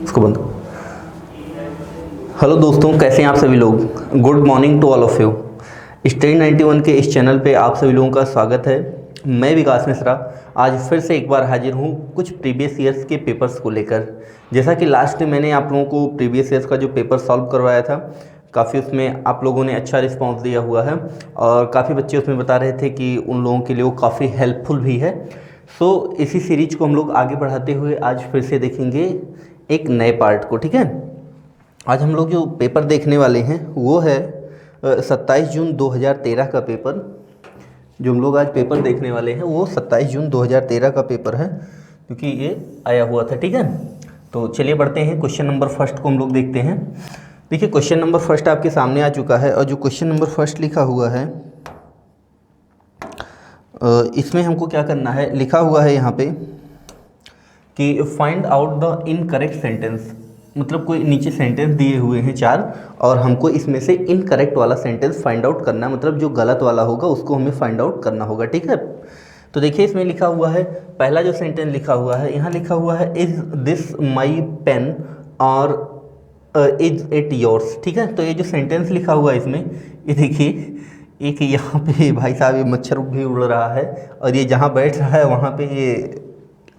उसको बंद। हेलो दोस्तों, कैसे हैं आप सभी लोग। Good morning to all of you. Study 91 के इस चैनल पे आप सभी लोगों का स्वागत है। मैं विकास मिश्रा आज फिर से एक बार हाजिर हूँ कुछ प्रीवियस ईयर्स के पेपर्स को लेकर। जैसा कि लास्ट में मैंने आप लोगों को प्रीवियस ईयर्स का जो पेपर सॉल्व करवाया था, काफ़ी उसमें आप लोगों ने अच्छा रिस्पांस दिया हुआ है और काफ़ी बच्चे उसमें बता रहे थे कि उन लोगों के लिए वो काफ़ी हेल्पफुल भी है। सो इसी सीरीज को हम लोग आगे बढ़ाते हुए आज फिर से देखेंगे एक नए पार्ट को। ठीक है, आज हम लोग जो पेपर देखने वाले हैं वो है 27 जून 2013 का पेपर। जो हम लोग आज पेपर देखने वाले हैं वो 27 जून 2013 का पेपर है, क्योंकि ये आया हुआ था। ठीक है, तो चलिए बढ़ते हैं। क्वेश्चन नंबर फर्स्ट को हम लोग देखते हैं। देखिए, क्वेश्चन नंबर फर्स्ट आपके सामने आ चुका है और जो क्वेश्चन नंबर फर्स्ट लिखा हुआ है इसमें हमको क्या करना है, लिखा हुआ है यहाँ पे कि find out the incorrect sentence. मतलब कोई नीचे सेंटेंस दिए हुए हैं 4 और हमको इसमें से इनकरेक्ट वाला सेंटेंस फाइंड आउट करना है। मतलब जो गलत वाला होगा उसको हमें फाइंड आउट करना होगा। ठीक है, तो देखिए इसमें लिखा हुआ है, पहला जो सेंटेंस लिखा हुआ है, यहाँ लिखा हुआ है इज दिस माई पेन और इज इट योर्स। ठीक है, तो ये जो सेंटेंस लिखा हुआ है इसमें, ये देखिए एक यहाँ पे भाई साहब ये मच्छर भी उड़ रहा है और ये जहाँ बैठ रहा है वहाँ पे ये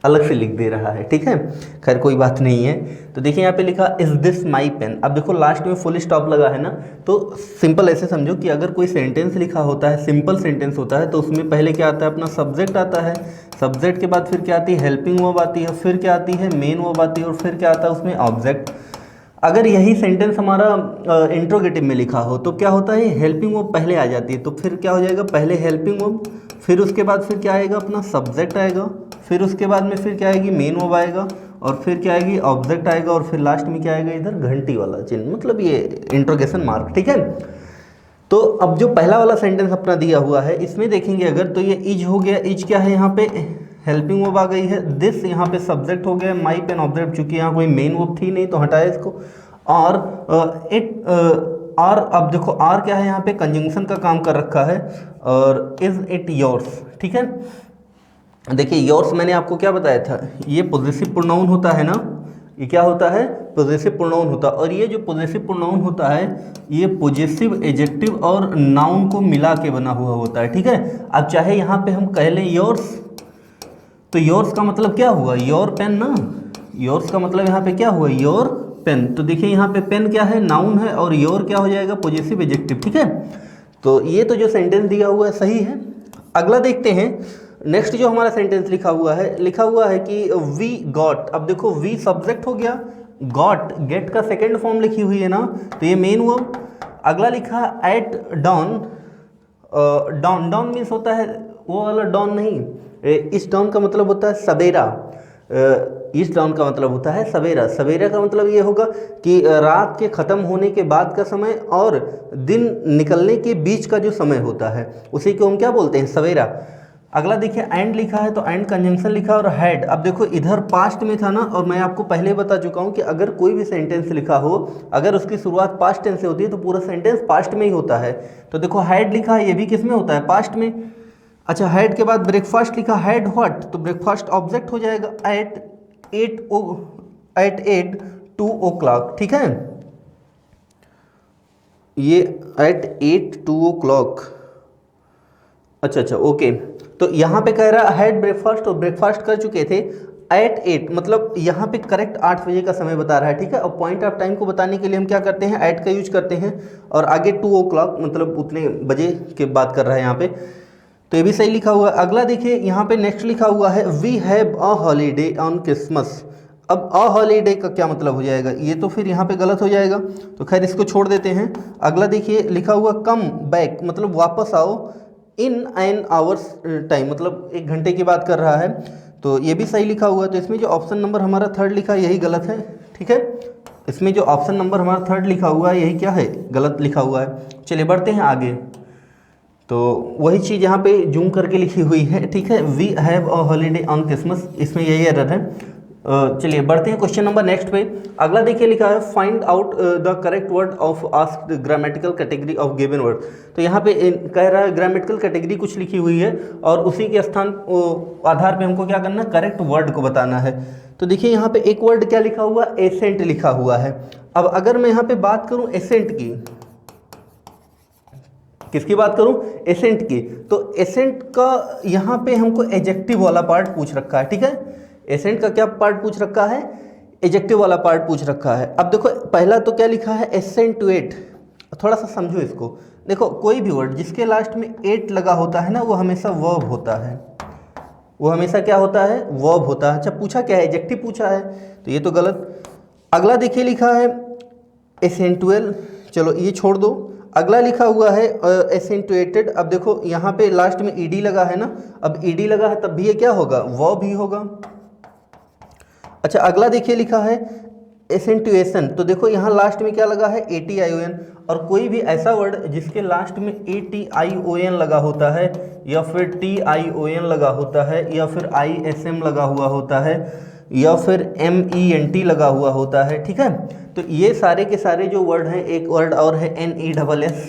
अलग से लिख दे रहा है। ठीक है, खैर कोई बात नहीं है। तो देखिए यहाँ पे लिखा इज दिस माई पेन। अब देखो लास्ट में फुल स्टॉप लगा है ना, तो सिंपल ऐसे समझो कि अगर कोई सेंटेंस लिखा होता है, सिंपल सेंटेंस होता है, तो उसमें पहले क्या आता है, अपना सब्जेक्ट आता है। सब्जेक्ट के बाद फिर क्या आती है, हेल्पिंग वर्ब आती है, फिर क्या आती है, मेन वर्ब आती है और फिर क्या आता है उसमें ऑब्जेक्ट। अगर यही सेंटेंस हमारा इंट्रोगेटिव में लिखा हो तो क्या होता है, हेल्पिंग वर्ब पहले आ जाती है। तो फिर क्या हो जाएगा, पहले हेल्पिंग वर्ब, फिर उसके बाद फिर क्या आएगा, अपना सब्जेक्ट आएगा, फिर उसके बाद में फिर क्या आएगी, मेन वर्ब आएगा और फिर क्या आएगी, ऑब्जेक्ट आएगा और फिर लास्ट में क्या आएगा, इधर घंटी वाला चिन्ह, मतलब ये इंट्रोगेशन मार्क। ठीक है, तो अब जो पहला वाला सेंटेंस अपना दिया हुआ है इसमें देखेंगे अगर, तो ये इज हो गया। इज क्या है, यहाँ पे हेल्पिंग वर्ब आ गई है। दिस यहाँ पे सब्जेक्ट हो गया। माई पेन ऑब्जेक्ट, चूंकि यहाँ कोई मेन वर्ब थी नहीं तो हटाया इसको। और इट आर, अब देखो आर क्या है, यहाँ पे कंजंक्शन का काम कर रखा है। और इज इट योर्स। ठीक है, देखिए योर्स मैंने आपको क्या बताया था, ये पॉजेसिव प्रोनाउन होता है ना, ये क्या होता है, पॉजेसिव प्रोनाउन होता है। और ये जो पॉजेसिव प्रोनाउन होता है ये पॉजेसिव एडजेक्टिव और नाउन को मिला के बना हुआ होता है। ठीक है, अब चाहे यहाँ पे हम कह लें योर्स, तो योर्स का मतलब क्या हुआ, योर पेन ना। योर्स का मतलब यहाँ पे क्या हुआ, योर पेन। तो देखिए यहाँ पे पेन क्या है, नाउन है, और योर क्या हो जाएगा, पॉजेसिव एडजेक्टिव। ठीक है, तो ये तो जो सेंटेंस दिया हुआ है सही है। अगला देखते हैं, नेक्स्ट जो हमारा सेंटेंस लिखा हुआ है कि वी गॉट। अब देखो वी सब्जेक्ट हो गया, गॉट गेट का सेकेंड फॉर्म लिखी हुई है ना, तो ये मेन वर्ब। अगला लिखा at dawn. Dawn, dawn means होता है वो वाला डॉन नहीं, इस डॉन का मतलब होता है सवेरा। इस डॉन का मतलब होता है सवेरा। सवेरा का मतलब ये होगा कि रात के ख़त्म होने के बाद का समय और दिन निकलने के बीच का जो समय होता है उसी को हम क्या बोलते हैं, सवेरा। अगला देखिए एंड लिखा है, तो एंड कंजंक्शन लिखा और हैड। अब देखो इधर पास्ट में था ना, और मैं आपको पहले बता चुका हूँ कि अगर कोई भी सेंटेंस लिखा हो, अगर उसकी शुरुआत पास्ट टेंस से होती है तो पूरा सेंटेंस पास्ट में ही होता है। तो देखो हैड लिखा है, ये भी किस में होता है, पास्ट में। अच्छा, हैड के बाद ब्रेकफास्ट लिखा, हैड व्हाट, तो ब्रेकफास्ट ऑब्जेक्ट हो जाएगा। Eight 2 o'clock। ठीक है, ये एट 2 o'clock। अच्छा ओके, तो यहाँ पे कह रहा हैड ब्रेकफास्ट और ब्रेकफास्ट कर चुके थे एट 8, मतलब यहाँ पे करेक्ट 8 बजे का समय बता रहा है। ठीक है, और पॉइंट ऑफ टाइम को बताने के लिए हम क्या करते हैं, एट का यूज करते हैं और आगे 2 o'clock मतलब उतने बजे के बात कर रहा है यहाँ पे, तो ये भी सही लिखा हुआ है। अगला देखिए यहाँ पे नेक्स्ट लिखा हुआ है we have a holiday on Christmas. अब अ हॉलीडे का क्या मतलब हो जाएगा, ये तो फिर यहाँ पे गलत हो जाएगा, तो खैर इसको छोड़ देते हैं। अगला देखिए लिखा हुआ कम बैक, मतलब वापस आओ, इन एन आवर्स टाइम, मतलब 1 घंटे की बात कर रहा है, तो ये भी सही लिखा हुआ है। तो इसमें जो ऑप्शन नंबर हमारा 3rd लिखा है यही गलत है। ठीक है, इसमें जो ऑप्शन नंबर हमारा 3rd लिखा हुआ है यही क्या है, गलत लिखा हुआ है। चलिए बढ़ते हैं आगे, तो वही चीज़ यहाँ पे जूम करके लिखी हुई है। ठीक है, we have a holiday on Christmas, इसमें यही एरर है। चलिए बढ़ते हैं क्वेश्चन नंबर नेक्स्ट पे। अगला देखिए लिखा है find out the correct word of asked grammatical category of given word. तो यहाँ पे कह रहा है ग्रामेटिकल कैटेगरी कुछ लिखी हुई है और उसी के स्थान आधार पे हमको क्या करना है, करेक्ट वर्ड को बताना है। तो देखिए यहाँ पे एक वर्ड क्या लिखा हुआ, एसेंट लिखा हुआ है। अब अगर मैं यहाँ पे बात करूँ एसेंट की, किसकी बात करूं, एसेंट की, तो एसेंट का यहाँ पे हमको एडजेक्टिव वाला पार्ट पूछ रखा है। ठीक है, एसेंट का क्या पार्ट पूछ रखा है, एडजेक्टिव वाला पार्ट पूछ रखा है। अब देखो पहला तो क्या लिखा है, एसेंटुएट। थोड़ा सा समझो इसको। देखो कोई भी वर्ड जिसके लास्ट में एट लगा होता है ना, वो हमेशा वर्ब होता है। वो हमेशा क्या होता है, वर्ब होता है। अच्छा पूछा क्या है, एडजेक्टिव पूछा है, तो ये तो गलत। अगला देखिए लिखा है एसेंटुअल, चलो ये छोड़ दो। अगला लिखा हुआ है एसेंटुएटेड। अब देखो यहाँ पे लास्ट में ईडी लगा है ना, अब ईडी लगा है तब भी ये क्या होगा, वर्ब ही होगा। अच्छा अगला देखिए लिखा है एसेंटुएशन। तो देखो यहाँ लास्ट में क्या लगा है, ATION। और कोई भी ऐसा वर्ड जिसके लास्ट में ATION लगा होता है या फिर TION लगा होता है या फिर ISM लगा हुआ होता है या फिर MENT लगा हुआ होता है, ठीक है, तो ये सारे के सारे जो वर्ड हैं, एक वर्ड और है NESS।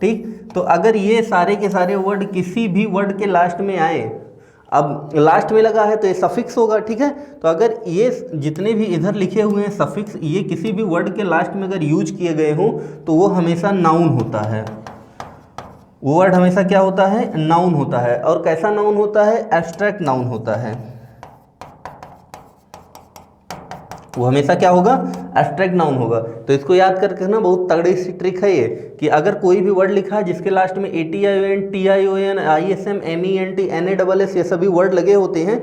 ठीक, तो अगर ये सारे के सारे वर्ड किसी भी वर्ड के लास्ट में आए, अब लास्ट में लगा है तो ये सफिक्स होगा। ठीक है, तो अगर ये जितने भी इधर लिखे हुए हैं सफिक्स, ये किसी भी वर्ड के लास्ट में अगर यूज किए गए हों तो वो हमेशा नाउन होता है। वो वर्ड हमेशा क्या होता है, नाउन होता है। और कैसा नाउन होता है, एब्स्ट्रैक्ट नाउन होता है। वो हमेशा क्या होगा, एब्स्ट्रैक्ट नाउन होगा। तो इसको याद करके ना, बहुत तगड़ी सी ट्रिक है ये, कि अगर कोई भी वर्ड लिखा है जिसके लास्ट में ATION, TION, ISM, MENT, NASS ये सभी वर्ड लगे होते हैं,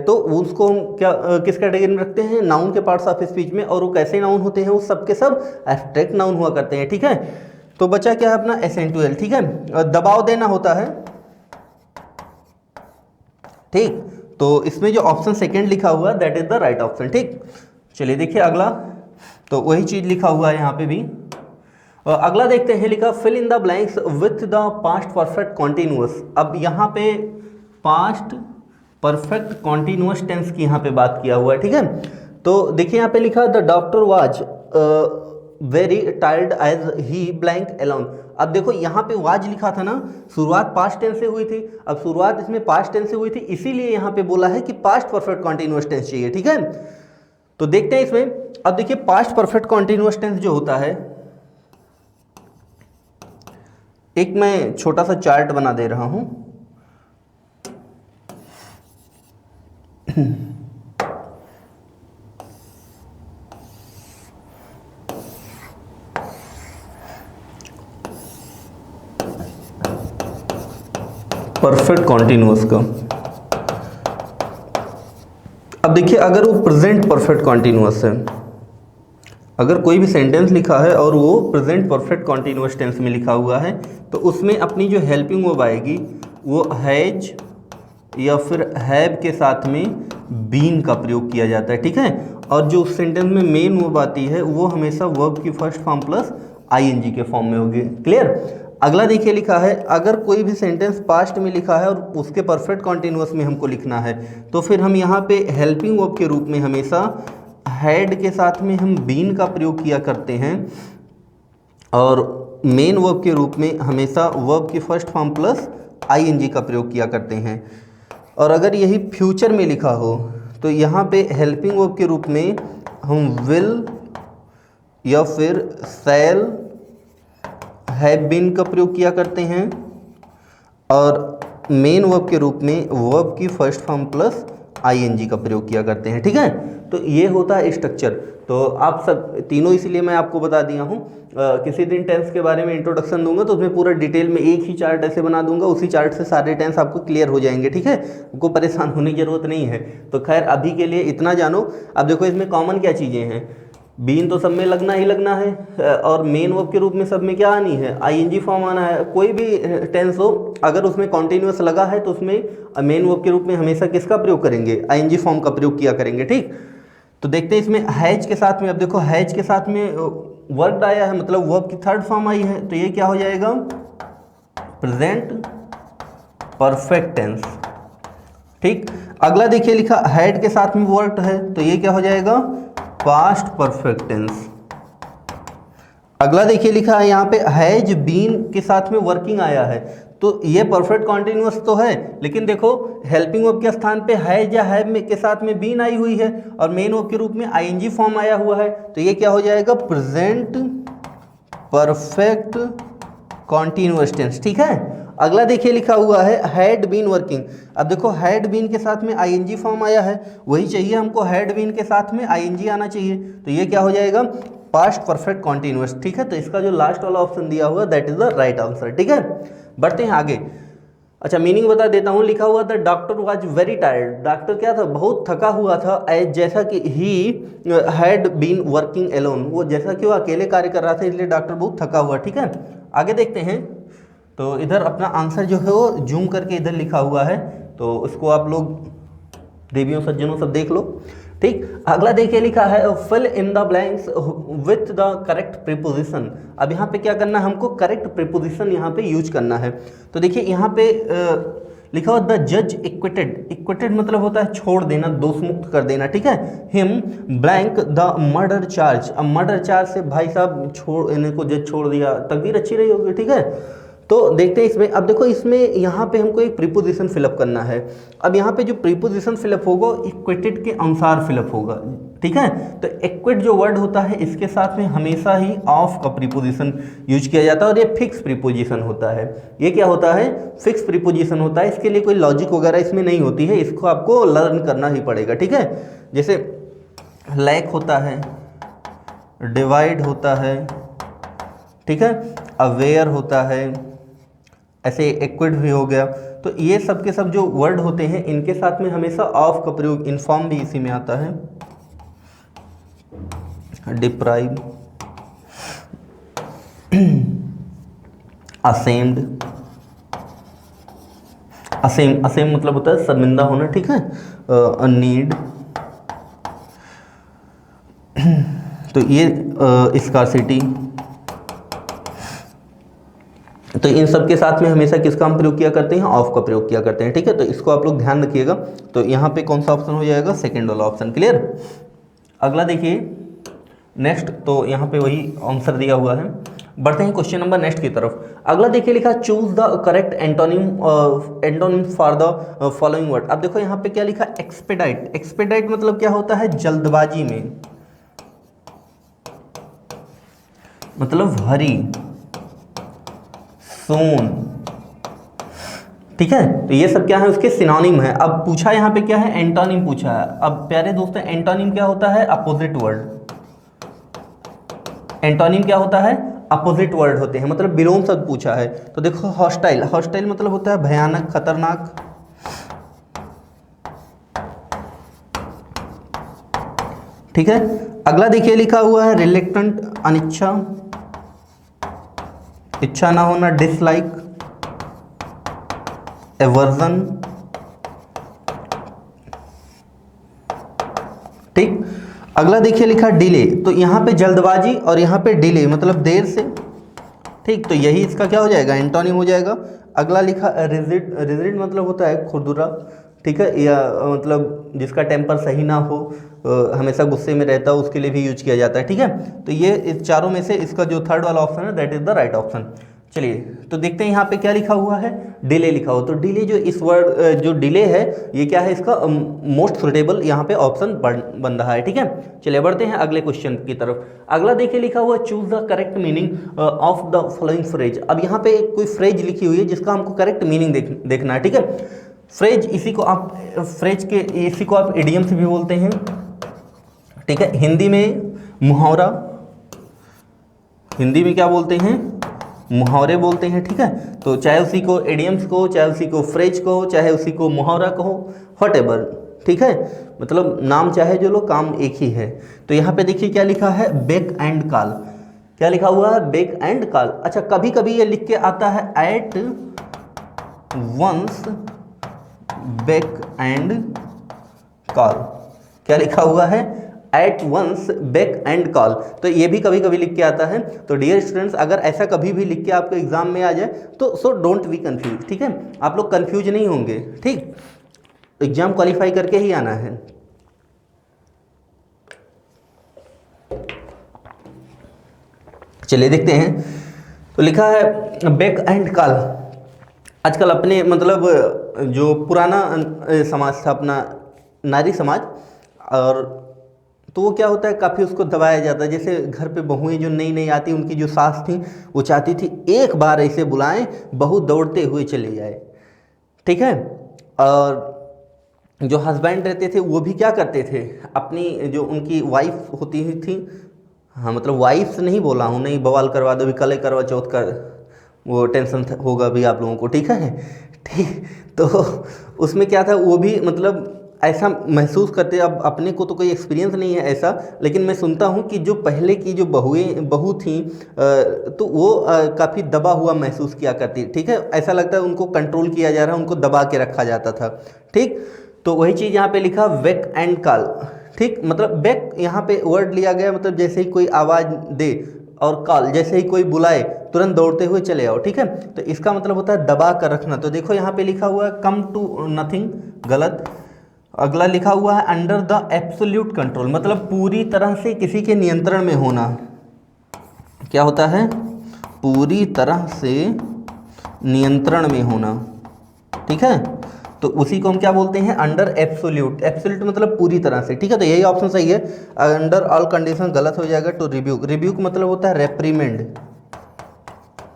तो उसको हम क्या किस कैटेगरी में रखते हैं, नाउन के पार्ट्स ऑफ स्पीच में। और वो कैसे नाउन होते हैं, वो सब के सब एब्स्ट्रैक्ट नाउन हुआ करते हैं। ठीक है, तो बचा क्या है अपना एसेंटुअल। ठीक है, दबाव देना होता है। ठीक, तो इसमें जो ऑप्शन सेकेंड लिखा हुआ that is the right option. ठीक, चलिए देखिए अगला, तो वही चीज लिखा हुआ है यहाँ पे भी। अगला देखते हैं, लिखा fill in the blanks with the past perfect continuous. अब यहाँ पे पास्ट परफेक्ट कॉन्टिन्यूअस टेंस की यहाँ पे बात किया हुआ है। ठीक है, तो देखिए यहाँ पे लिखा the doctor was very tired as he blank alone. अब देखो यहाँ पे वाज लिखा था ना, शुरुआत पास्ट टेंस से हुई थी। अब शुरुआत इसमें पास्ट टेंस से हुई थी, इसीलिए यहाँ पे बोला है कि पास्ट परफेक्ट कॉन्टिन्यूअस टेंस चाहिए। ठीक है, तो देखते हैं इसमें। अब देखिए पास्ट परफेक्ट कॉन्टिन्यूअस टेंस जो होता है, एक मैं छोटा सा चार्ट बना दे रहा हूं। परफेक्ट कॉन्टिन्यूअस का, अब देखिए अगर वो प्रेजेंट परफेक्ट कॉन्टिन्यूअस है, अगर कोई भी सेंटेंस लिखा है और वो प्रेजेंट परफेक्ट कॉन्टिन्यूअस टेंस में लिखा हुआ है, तो उसमें अपनी जो हेल्पिंग वर्ब आएगी वो हैज या फिर हैव के साथ में बीन का प्रयोग किया जाता है। ठीक है, और जो उस सेंटेंस में मेन वर्ब आती है वो हमेशा वर्ब की फर्स्ट फॉर्म प्लस ING के फॉर्म में होगी। क्लियर। अगला देखिए लिखा है, अगर कोई भी सेंटेंस पास्ट में लिखा है और उसके परफेक्ट कॉन्टिन्यूअस में हमको लिखना है, तो फिर हम यहाँ पे हेल्पिंग वर्ब के रूप में हमेशा हैड के साथ में हम बीन का प्रयोग किया करते हैं, और मेन वर्ब के रूप में हमेशा वर्ब की फर्स्ट फॉर्म प्लस ING का प्रयोग किया करते हैं। और अगर यही फ्यूचर में लिखा हो तो यहाँ पे हेल्पिंग वर्ब के रूप में हम विल या फिर शैल, हैव बीन का प्रयोग किया करते हैं, और मेन वर्ब के रूप में वर्ब की फर्स्ट फॉर्म प्लस ING का प्रयोग किया करते हैं। ठीक है, तो ये होता है स्ट्रक्चर। तो आप सब तीनों इसीलिए मैं आपको बता दिया हूँ। किसी दिन टेंस के बारे में इंट्रोडक्शन दूंगा तो उसमें पूरा डिटेल में एक ही चार्ट ऐसे बना दूंगा, उसी चार्ट से सारे टेंस आपको क्लियर हो जाएंगे। ठीक है, आपको परेशान होने की जरूरत नहीं है। तो खैर अभी के लिए इतना जानो। अब देखो इसमें कॉमन क्या चीज़ें हैं, बीन तो सब में लगना ही लगना है, और मेन वर्ब के रूप में सब में क्या आनी है, ING फॉर्म आना है। कोई भी टेंस हो अगर उसमें कॉन्टिन्यूअस लगा है तो उसमें मेन वर्ब के रूप में हमेशा किसका प्रयोग करेंगे, ING फॉर्म का प्रयोग किया करेंगे। ठीक, तो देखते हैं इसमें हैज के साथ में। अब देखो हैज के साथ में वर्ब आया है, मतलब वर्ब की थर्ड फॉर्म आई है, तो ये क्या हो जाएगा, प्रेजेंट परफेक्ट टेंस। ठीक, अगला देखिए लिखा हैड के साथ में वर्कड है, तो ये क्या हो जाएगा, पास्ट परफेक्ट टेंस। अगला देखिए लिखा है यहाँ पे हैज बीन के साथ में वर्किंग आया है, तो ये परफेक्ट कॉन्टिन्यूअस तो है, लेकिन देखो हेल्पिंग वर्ब के स्थान पे हैज या हैव में के साथ में बीन आई हुई है और मेन वर्ब के रूप में आईएनजी फॉर्म आया हुआ है, तो ये क्या हो जाएगा, प्रेजेंट परफेक्ट कॉन्टिन्यूअस टेंस। ठीक है। अगला देखिए लिखा हुआ है हैड बीन वर्किंग। अब देखो हैड बीन के साथ में आईएनजी फॉर्म आया है, वही चाहिए हमको, हैड बीन के साथ में आईएनजी आना चाहिए, तो ये क्या हो जाएगा, पास्ट परफेक्ट कॉन्टिन्यूअस। ठीक है, तो इसका जो लास्ट वाला ऑप्शन दिया हुआ that is the right answer. ठीक है, बढ़ते हैं आगे। अच्छा, मीनिंग बता देता हूँ। लिखा हुआ था doctor was very tired. Doctor क्या था, बहुत थका हुआ था, जैसा कि he had been working alone, वो जैसा कि वो अकेले कार्य कर रहा था, इसलिए डॉक्टर बहुत थका हुआ। ठीक है, आगे देखते हैं। तो इधर अपना आंसर जो है वो जूम करके इधर लिखा हुआ है, तो उसको आप लोग देवियों सज्जनों सब देख लो। ठीक, अगला देखिए लिखा है fill in the blanks with the correct preposition. अब यहाँ पे क्या करना है, हमको करेक्ट प्रीपोजिशन यहाँ पे यूज करना है। तो देखिए यहाँ पे लिखा हुआ द जज इक्विटेड। इक्विटेड मतलब होता है छोड़ देना, दोष मुक्त कर देना। ठीक है, him blank the murder charge. अब मर्डर चार्ज से भाई साहब छोड़, इन्हें को जज छोड़ दिया, तकदीर अच्छी रही होगी। ठीक है, तो देखते हैं इसमें। अब देखो इसमें यहाँ पे हमको एक प्रीपोजिशन फिलअप करना है। अब यहाँ पे जो प्रीपोजिशन फिलअप होगा इक्वेटेड के अनुसार फिलअप होगा। ठीक है, तो इक्वेट जो वर्ड होता है इसके साथ में हमेशा ही ऑफ का प्रीपोजिशन यूज किया जाता है और ये फिक्स प्रीपोजिशन होता है। ये क्या होता है, फिक्स प्रीपोजिशन होता है। इसके लिए कोई लॉजिक वगैरह इसमें नहीं होती है, इसको आपको लर्न करना ही पड़ेगा। ठीक है, जैसे लैक होता है, डिवाइड होता है, ठीक है, अवेयर होता है, ऐसे इक्विट भी हो गया। तो ये सब के सब जो वर्ड होते हैं इनके साथ में हमेशा ऑफ का प्रयोग, इन्फॉर्म भी इसी में आता है, डिप्राइव, असेम्ड। असेम मतलब होता है शर्मिंदा होना। ठीक है, नीड, तो ये स्कार्सिटी। तो इन सब के साथ में हमेशा किसका हम प्रयोग किया करते हैं, ऑफ का प्रयोग किया करते हैं। ठीक है, तो इसको आप लोग ध्यान रखिएगा। तो यहाँ पे कौन सा ऑप्शन हो जाएगा, सेकंड वाला ऑप्शन। क्लियर। अगला देखिए नेक्स्ट, तो यहाँ पे वही आंसर दिया हुआ है। बढ़ते हैं क्वेश्चन नंबर नेक्स्ट की तरफ। अगला देखिए लिखा choose the correct antonym for the following word. अब देखो यहाँ पे क्या लिखा, एक्सपेडाइट। एक्सपेडाइट मतलब क्या होता है, जल्दबाजी में, मतलब हरी, सोन। ठीक है, तो ये सब क्या है, उसके सिनोनिम है। अब पूछा यहाँ पे क्या है, एंटोनिम पूछा है। अब प्यारे दोस्तों, एंटोनिम क्या होता है, अपोजिट वर्ड। एंटोनिम क्या होता है, अपोजिट वर्ड होते हैं, मतलब विलोम शब्द पूछा है। तो देखो हॉस्टाइल, हॉस्टाइल मतलब होता है भयानक, खतरनाक। ठीक है, अगला देखिए लिखा हुआ है रिलेक्टेंट, अनिच्छा, इच्छा ना होना, डिसलाइक, एवर्जन। ठीक, अगला देखिए लिखा डिले। तो यहाँ पे जल्दबाजी और यहाँ पे डिले मतलब देर से। ठीक, तो यही इसका क्या हो जाएगा, एंटोनिम हो जाएगा। अगला लिखा रिजिड। रिजिड मतलब होता है खुरदुरा। ठीक है, या मतलब जिसका टेम्पर सही ना हो, हमेशा गुस्से में रहता हो, उसके लिए भी यूज किया जाता है। ठीक है, तो ये इस चारों में से इसका जो थर्ड वाला ऑप्शन है that is the right option. चलिए तो देखते हैं यहाँ पे क्या लिखा हुआ है, डिले लिखा हुआ। तो डिले जो इस वर्ड जो डिले है ये क्या है, इसका मोस्ट सुटेबल यहाँ पे ऑप्शन बन रहा है। ठीक है, चलिए बढ़ते हैं अगले क्वेश्चन की तरफ। अगला देखिए लिखा हुआ choose the correct meaning of the following phrase. अब यहाँ पे कोई फ्रेज लिखी हुई है जिसका हमको करेक्ट मीनिंग देखना है। ठीक है, फ्रेज इसी को आप इसी को आप इडियम्स भी बोलते हैं। ठीक है, हिंदी में मुहावरा, हिंदी में क्या बोलते हैं, मुहावरे बोलते हैं। ठीक है, तो चाहे उसी को इडियम्स को, चाहे उसी को फ्रेज को, चाहे उसी को मुहावरा कहो, व्हाटएवर। ठीक है, मतलब नाम चाहे जो लो, काम एक ही है। तो यहाँ पे देखिए क्या लिखा है, बेक एंड कॉल। क्या लिखा हुआ है, बेक एंड कॉल। अच्छा, कभी कभी ये लिख के आता है at once back and call. क्या लिखा हुआ है, at once back and call. तो ये भी कभी कभी लिख के आता है। तो डियर स्टूडेंट्स, अगर ऐसा कभी भी लिख के आपको एग्जाम में आ जाए तो सो डोंट बी कंफ्यूज। ठीक है, आप लोग कंफ्यूज नहीं होंगे। ठीक, एग्जाम क्वालिफाई करके ही आना है। चलिए देखते हैं। तो लिखा है बेक एंड काल। आजकल अपने मतलब जो पुराना समाज था अपना नारी समाज, और तो वो क्या होता है काफ़ी उसको दबाया जाता है। जैसे घर पे बहुएं जो नई नई आती, उनकी जो सास थी वो चाहती थी एक बार ऐसे बुलाएं, बहू दौड़ते हुए चले जाए, ठीक है। और जो हस्बैंड रहते थे वो भी क्या करते थे, अपनी जो उनकी वाइफ होती थी, हाँ मतलब वाइफ से नहीं बोला हूँ, नहीं बवाल करवा दो भी, कल करवा चौथ का वो टेंशन होगा भी आप लोगों को, ठीक है। ठीक, तो उसमें क्या था, वो भी मतलब ऐसा महसूस करते। अब अपने को तो कोई एक्सपीरियंस नहीं है ऐसा, लेकिन मैं सुनता हूँ कि जो पहले की जो बहू थी तो वो काफ़ी दबा हुआ महसूस किया करती, ठीक है। ऐसा लगता है उनको कंट्रोल किया जा रहा है, उनको दबा के रखा जाता था, ठीक। तो वही चीज़ यहाँ पे लिखा वेक एंड कॉल, ठीक। मतलब बेक यहाँ पे वर्ड लिया गया, मतलब जैसे ही कोई आवाज़ दे, और कॉल जैसे ही कोई बुलाए तुरंत दौड़ते हुए चले आओ, ठीक है। तो इसका मतलब होता है दबा कर रखना। तो देखो यहाँ पे लिखा हुआ है कम टू नथिंग, गलत। अगला लिखा हुआ है अंडर द एब्सोल्यूट कंट्रोल, मतलब पूरी तरह से किसी के नियंत्रण में होना। क्या होता है, पूरी तरह से नियंत्रण में होना, ठीक है। तो उसी को हम क्या बोलते हैं, अंडर एब्सोल्यूट। एब्सोल्यूट मतलब पूरी तरह से, ठीक है। तो यही ऑप्शन सही है। अंडर ऑल कंडीशन गलत हो जाएगा। तो रिब्यूक, रिब्यूक मतलब होता है रेप्रीमेंड।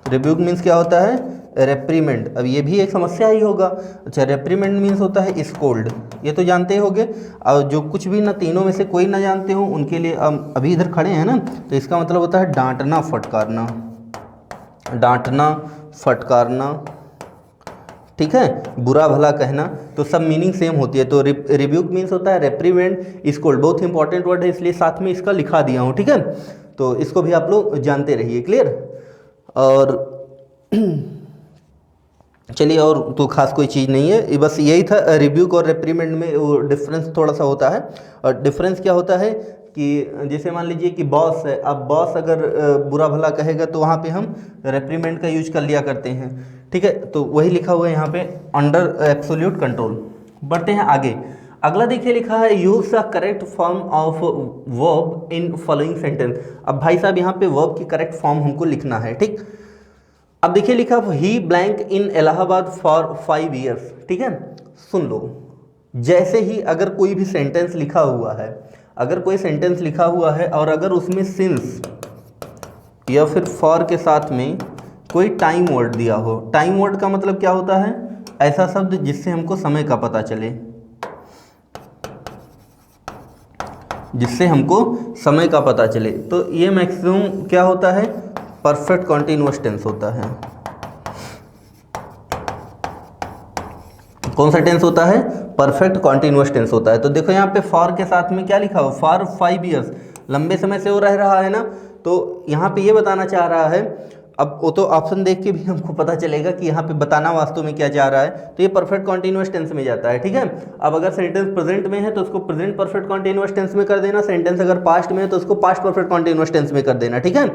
रिब्यूक मीन्स क्या होता है, रेप्रीमेंड। अब ये भी एक समस्या ही होगा। अच्छा, रेप्रीमेंड मीन्स होता है स्कोल्ड, ये तो जानते ही होंगे। और जो कुछ भी ना तीनों में से कोई ना जानते हो उनके लिए अभी इधर खड़े हैं ना, तो इसका मतलब होता है डांटना फटकारना, डांटना फटकारना, ठीक है। बुरा भला कहना, तो सब मीनिंग सेम होती है। तो रिब्यूक मीन्स होता है रेप्रीमेंड, स्कोल्ड बहुत इंपॉर्टेंट वर्ड है, इसलिए साथ में इसका लिखा दिया हूँ, ठीक है। तो इसको भी आप लोग जानते रहिए, क्लियर। और चलिए, और तो खास कोई चीज़ नहीं है, बस यही था। रिब्यूक और रेप्रीमेंड में वो डिफरेंस थोड़ा सा होता है। और डिफरेंस क्या होता है कि जैसे मान लीजिए कि बॉस है, अब बॉस अगर बुरा भला कहेगा तो वहाँ पे हम रेप्रीमेंड का यूज कर लिया करते हैं, ठीक है। तो वही लिखा हुआ है यहाँ पे अंडर एब्सोल्यूट कंट्रोल। बढ़ते हैं आगे। अगला देखिए लिखा है use the correct form of verb in following sentence. अब भाई साहब यहाँ पे वर्ब की करेक्ट फॉर्म हमको लिखना है, ठीक। अब देखिए लिखा he blank in Allahabad for 5 years, ठीक है। सुन लो, जैसे ही अगर कोई भी सेंटेंस लिखा हुआ है, अगर कोई सेंटेंस लिखा हुआ है और अगर उसमें सिंस या फिर फॉर के साथ में कोई टाइम वर्ड दिया हो। टाइम वर्ड का मतलब क्या होता है, ऐसा शब्द जिससे हमको समय का पता चले, जिससे हमको समय का पता चले। तो ये मैक्सिमम क्या होता है, परफेक्ट कॉन्टिन्यूअस टेंस होता है। कौन सा टेंस होता है, परफेक्ट कॉन्टिन्यूअस टेंस होता है। तो देखो यहाँ पे फॉर के साथ में क्या लिखा हो, फॉर 5 years, लंबे समय से वो रह रहा है ना। तो यहाँ पे ये बताना चाह रहा है, अब वो तो ऑप्शन देख के भी हमको पता चलेगा कि यहाँ पे बताना वास्तव में क्या चाह रहा है। तो ये परफेक्ट कॉन्टिन्यूअस टेंस में जाता है, ठीक है। अब अगर सेंटेंस प्रेजेंट में है तो उसको प्रेजेंट परफेक्ट कॉन्टिन्यूअस टेंस में कर देना। सेंटेंस अगर पास्ट में है तो उसको पास्ट परफेक्ट कॉन्टिन्यूअस टेंस में कर देना, ठीक है।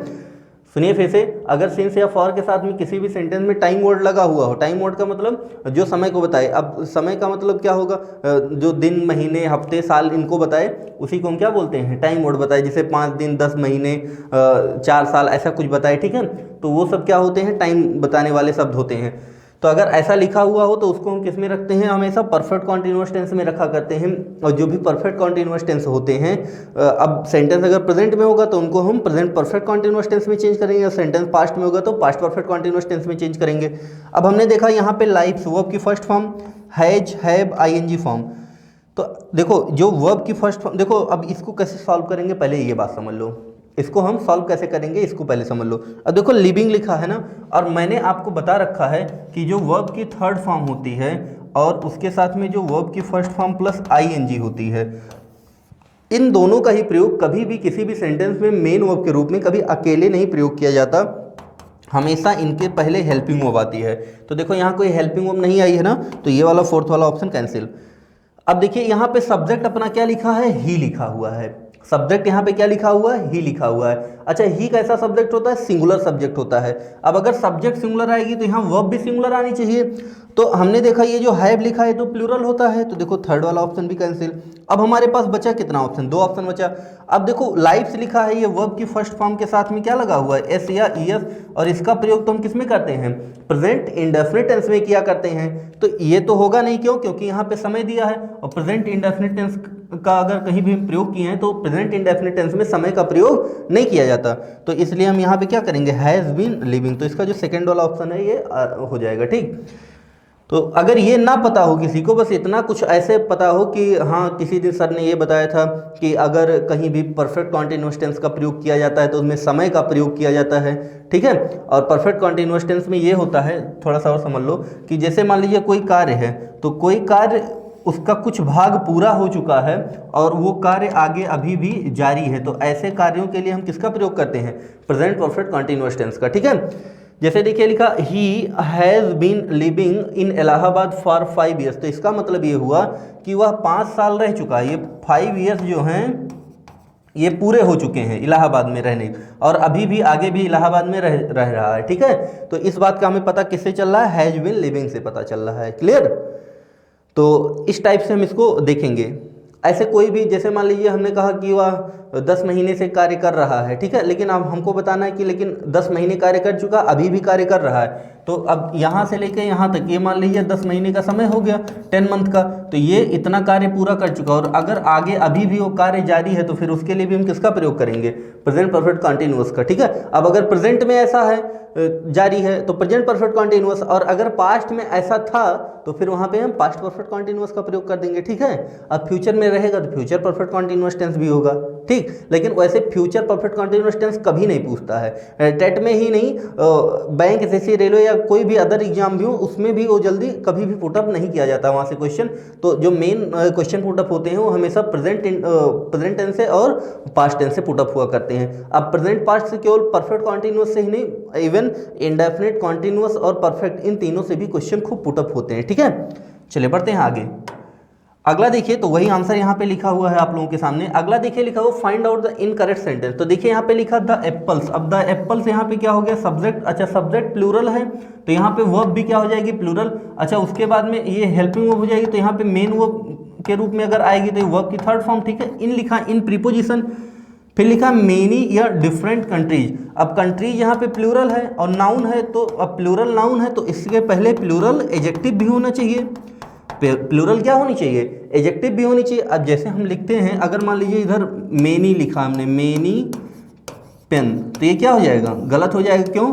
सुनिए फिर से, अगर सिंस या फॉर के साथ में किसी भी सेंटेंस में टाइम वर्ड लगा हुआ हो, टाइम वर्ड का मतलब जो समय को बताए। अब समय का मतलब क्या होगा, जो दिन महीने हफ्ते साल इनको बताए, उसी को हम क्या बोलते हैं, टाइम वर्ड बताए। जैसे 5 दिन 10 महीने 4 साल ऐसा कुछ बताए, ठीक है। तो वो सब क्या होते हैं, टाइम बताने वाले शब्द होते हैं। तो अगर ऐसा लिखा हुआ हो तो उसको हम किस में रखते हैं, हमेशा परफेक्ट कॉन्टिन्यूअस टेंस में रखा करते हैं। और जो भी परफेक्ट कॉन्टिन्यूअस टेंस होते हैं, अब सेंटेंस अगर प्रेजेंट में होगा तो उनको हम प्रेजेंट परफेक्ट कॉन्टिन्यूअस टेंस में चेंज करेंगे, और सेंटेंस पास्ट में होगा तो पास्ट परफेक्ट कॉन्टिन्यूअस टेंस में चेंज करेंगे। अब हमने देखा यहाँ पे लाइफ वर्ब की first form has, have, ING form. तो देखो जो वर्ब की फर्स्ट फॉर्म, देखो अब इसको कैसे सॉल्व करेंगे, पहले ये बात समझ लो। इसको हम सॉल्व कैसे करेंगे, इसको पहले समझ लो। अब देखो लिविंग लिखा है ना, और मैंने आपको बता रखा है कि जो वर्ब की थर्ड फॉर्म होती है और उसके साथ में जो वर्ब की फर्स्ट फॉर्म प्लस आईएनजी होती है, इन दोनों का ही प्रयोग कभी भी किसी भी सेंटेंस में मेन वर्ब के रूप में कभी अकेले नहीं प्रयोग किया जाता, हमेशा इनके पहले हेल्पिंग वर्ब आती है। तो देखो यहाँ कोई हेल्पिंग वर्ब नहीं आई है ना, तो ये वाला फोर्थ वाला ऑप्शन कैंसिल। अब देखिए यहाँ पे सब्जेक्ट अपना क्या लिखा है, ही लिखा हुआ है। सब्जेक्ट यहाँ पे क्या लिखा हुआ है, ही लिखा हुआ है। अच्छा, ही कैसा सब्जेक्ट होता है, सिंगुलर सब्जेक्ट होता है। अब अगर सब्जेक्ट सिंगुलर आएगी तो यहाँ वर्ब भी सिंगुलर आनी चाहिए। तो हमने देखा ये जो हैव लिखा है तो प्लूरल होता है, तो देखो थर्ड वाला ऑप्शन भी कैंसिल। अब हमारे पास बचा कितना ऑप्शन, 2 ऑप्शन बचा। अब देखो लाइव्स लिखा है, ये वर्ब की फर्स्ट फॉर्म के साथ में क्या लगा हुआ है, एस या ईएस, और इसका प्रयोग तो हम किस में करते हैं, प्रेजेंट इंडेफिनिट टेंस में किया करते हैं। तो ये तो होगा नहीं, क्यों, क्योंकि यहाँ पे समय दिया है, और प्रेजेंट इंडेफिनिट टेंस का अगर कहीं भी प्रयोग किए हैं तो प्रेजेंट इंडेफिनिट टेंस में समय का प्रयोग नहीं किया जाता। तो इसलिए हम यहाँ पे क्या करेंगे, हैज़ बीन लिविंग, तो इसका जो सेकेंड वाला ऑप्शन है ये हो जाएगा। ठीक, तो अगर ये ना पता हो किसी को, बस इतना कुछ ऐसे पता हो कि हाँ किसी दिन सर ने ये बताया था कि अगर कहीं भी परफेक्ट कॉन्टिन्यूअस टेंस का प्रयोग किया जाता है तो उसमें समय का प्रयोग किया जाता है। ठीक है, और परफेक्ट कॉन्टिन्यूअस टेंस में ये होता है, थोड़ा सा और समझ लो कि जैसे मान लीजिए कोई कार्य है, तो कोई कार्य उसका कुछ भाग पूरा हो चुका है और वो कार्य आगे अभी भी जारी है, तो ऐसे कार्यों के लिए हम किसका प्रयोग करते हैं, प्रेजेंट परफेक्ट कॉन्टिन्यूअस टेंस का। ठीक है, जैसे देखिए लिखा he has been living in Allahabad for 5 years, तो इसका मतलब ये हुआ कि वह 5 साल रह चुका है। ये 5 ईयर्स जो हैं ये पूरे हो चुके हैं इलाहाबाद में रहने, और अभी भी आगे भी इलाहाबाद में रह रहा है। ठीक है, तो इस बात का हमें पता किससे चल रहा है, हैज़ बीन लिविंग से पता चल रहा है। क्लियर, तो इस टाइप से हम इसको देखेंगे। ऐसे कोई भी, जैसे मान लीजिए हमने कहा कि वह 10 महीने से कार्य कर रहा है, ठीक है, लेकिन अब हमको बताना है कि लेकिन 10 महीने कार्य कर चुका, अभी भी कार्य कर रहा है, तो अब यहाँ से लेकर यहाँ तक ये मान लीजिए 10 महीने का समय हो गया, 10 मंथ का, तो ये इतना कार्य पूरा कर चुका, और अगर आगे अभी भी वो कार्य जारी है तो फिर उसके लिए भी हम किसका प्रयोग करेंगे, प्रेजेंट परफेक्ट कॉन्टिन्यूअस का। ठीक है, अब अगर प्रेजेंट में ऐसा है जारी है तो प्रेजेंट परफेक्ट कॉन्टिन्यूअस, और अगर पास्ट में ऐसा था तो फिर वहाँ पे हम पास्ट परफेक्ट कॉन्टिन्यूअस का प्रयोग कर देंगे। ठीक है, अब फ्यूचर में रहेगा तो फ्यूचर परफेक्ट कॉन्टिन्यूअस टेंस भी होगा। ठीक, लेकिन वैसे फ्यूचर परफेक्ट कॉन्टिन्यूअस टेंस कभी नहीं पूछता है, टेट में ही नहीं, बैंक जैसे रेलवे या कोई भी अदर एग्जाम भी हो उसमें भी वो जल्दी कभी भी पुटअप नहीं किया जाता वहाँ से क्वेश्चन। तो जो मेन क्वेश्चन पुटअप होते हैं वो हमेशा प्रेजेंट टेंस से और पास्ट टेंस से पुटअप हुआ करते हैं। अब प्रेजेंट पास्ट से केवल परफेक्ट कॉन्टिन्यूअस से ही नहीं, इवन इंडेफिनिट, कॉन्टिन्यूअस और परफेक्ट, इन तीनों से भी क्वेश्चन खूब पुटअप होते हैं। ठीक है, चलिए बढ़ते हैं आगे। अगला देखिए, तो वही आंसर यहाँ पे लिखा हुआ है आप लोगों के सामने। अगला देखिए लिखा हुआ find out the incorrect sentence, तो देखिए यहाँ पे लिखा द एप्पल्स। अब द एप्पल्स यहाँ पे क्या हो गया, सब्जेक्ट, अच्छा सब्जेक्ट प्लूरल है तो यहाँ पे वर्ब भी क्या हो जाएगी, प्लूरल। अच्छा उसके बाद में ये हेल्पिंग वर्ब हो जाएगी, तो यहाँ पे मेन वर्ब के रूप में अगर आएगी तो वर्ब की थर्ड फॉर्म। ठीक है, इन लिखा इन प्रीपोजिशन, फिर लिखा मेनी या डिफरेंट कंट्रीज। अब कंट्रीज यहाँ पे प्लूरल है और नाउन है, तो अब प्लूरल नाउन है तो इसके पहले प्लूरल एजेक्टिव भी होना चाहिए। प्लूरल क्या होनी चाहिए, एजेक्टिव भी होनी चाहिए। अब जैसे हम लिखते हैं, अगर मान लीजिए इधर मेनी लिखा हमने, मेनी पेन, तो ये क्या हो जाएगा, गलत हो जाएगा। क्यों,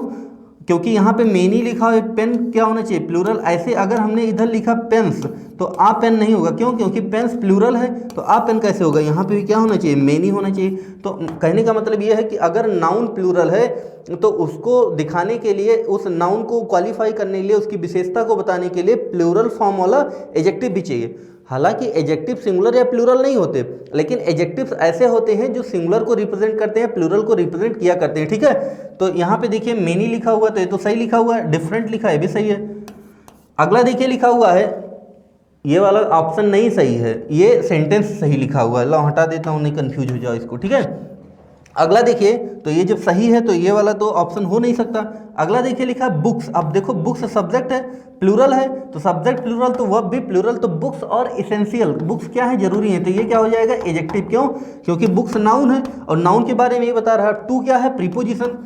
क्योंकि यहाँ पे मेनी लिखा है, पेन क्या होना चाहिए, प्लूरल। ऐसे अगर हमने इधर लिखा पेन्स तो आ पेन नहीं होगा, क्यों, क्योंकि पेन्स प्लूरल है, तो आ पेन कैसे होगा, यहाँ पे भी क्या होना चाहिए, मेनी होना चाहिए। तो कहने का मतलब ये है कि अगर नाउन प्लूरल है तो उसको दिखाने के लिए, उस नाउन को क्वालिफाई करने के लिए, उसकी विशेषता को बताने के लिए प्लूरल फॉर्म वाला एजेक्टिव भी चाहिए। हालांकि एजेक्टिव सिंगुलर या प्लूरल नहीं होते, लेकिन एजेक्टिव्स ऐसे होते हैं जो सिंगुलर को रिप्रेजेंट करते हैं, प्लूरल को रिप्रेजेंट किया करते हैं। ठीक है, तो यहाँ पे देखिए मेनी लिखा हुआ तो ये तो सही लिखा हुआ है, डिफरेंट लिखा है भी सही है। अगला देखिए लिखा हुआ है, ये वाला ऑप्शन नहीं सही है, ये सेंटेंस सही लिखा हुआ है, लो हटा देता हूँ, नहीं कंफ्यूज हो जाओ इसको। ठीक है, अगला देखिए, तो ये जब सही है तो ये वाला तो ऑप्शन हो नहीं सकता। अगला देखिए लिखा है बुक्स। अब देखो बुक्स सब्जेक्ट है, प्लूरल है, तो सब्जेक्ट प्लूरल तो वर्ब भी प्लूरल, तो बुक्स और इसेंशियल, बुक्स क्या है, जरूरी है, तो ये क्या हो जाएगा, एजेक्टिव। क्यों, क्योंकि बुक्स नाउन है और नाउन के बारे में ये बता रहा है। टू क्या है, प्रीपोजिशन।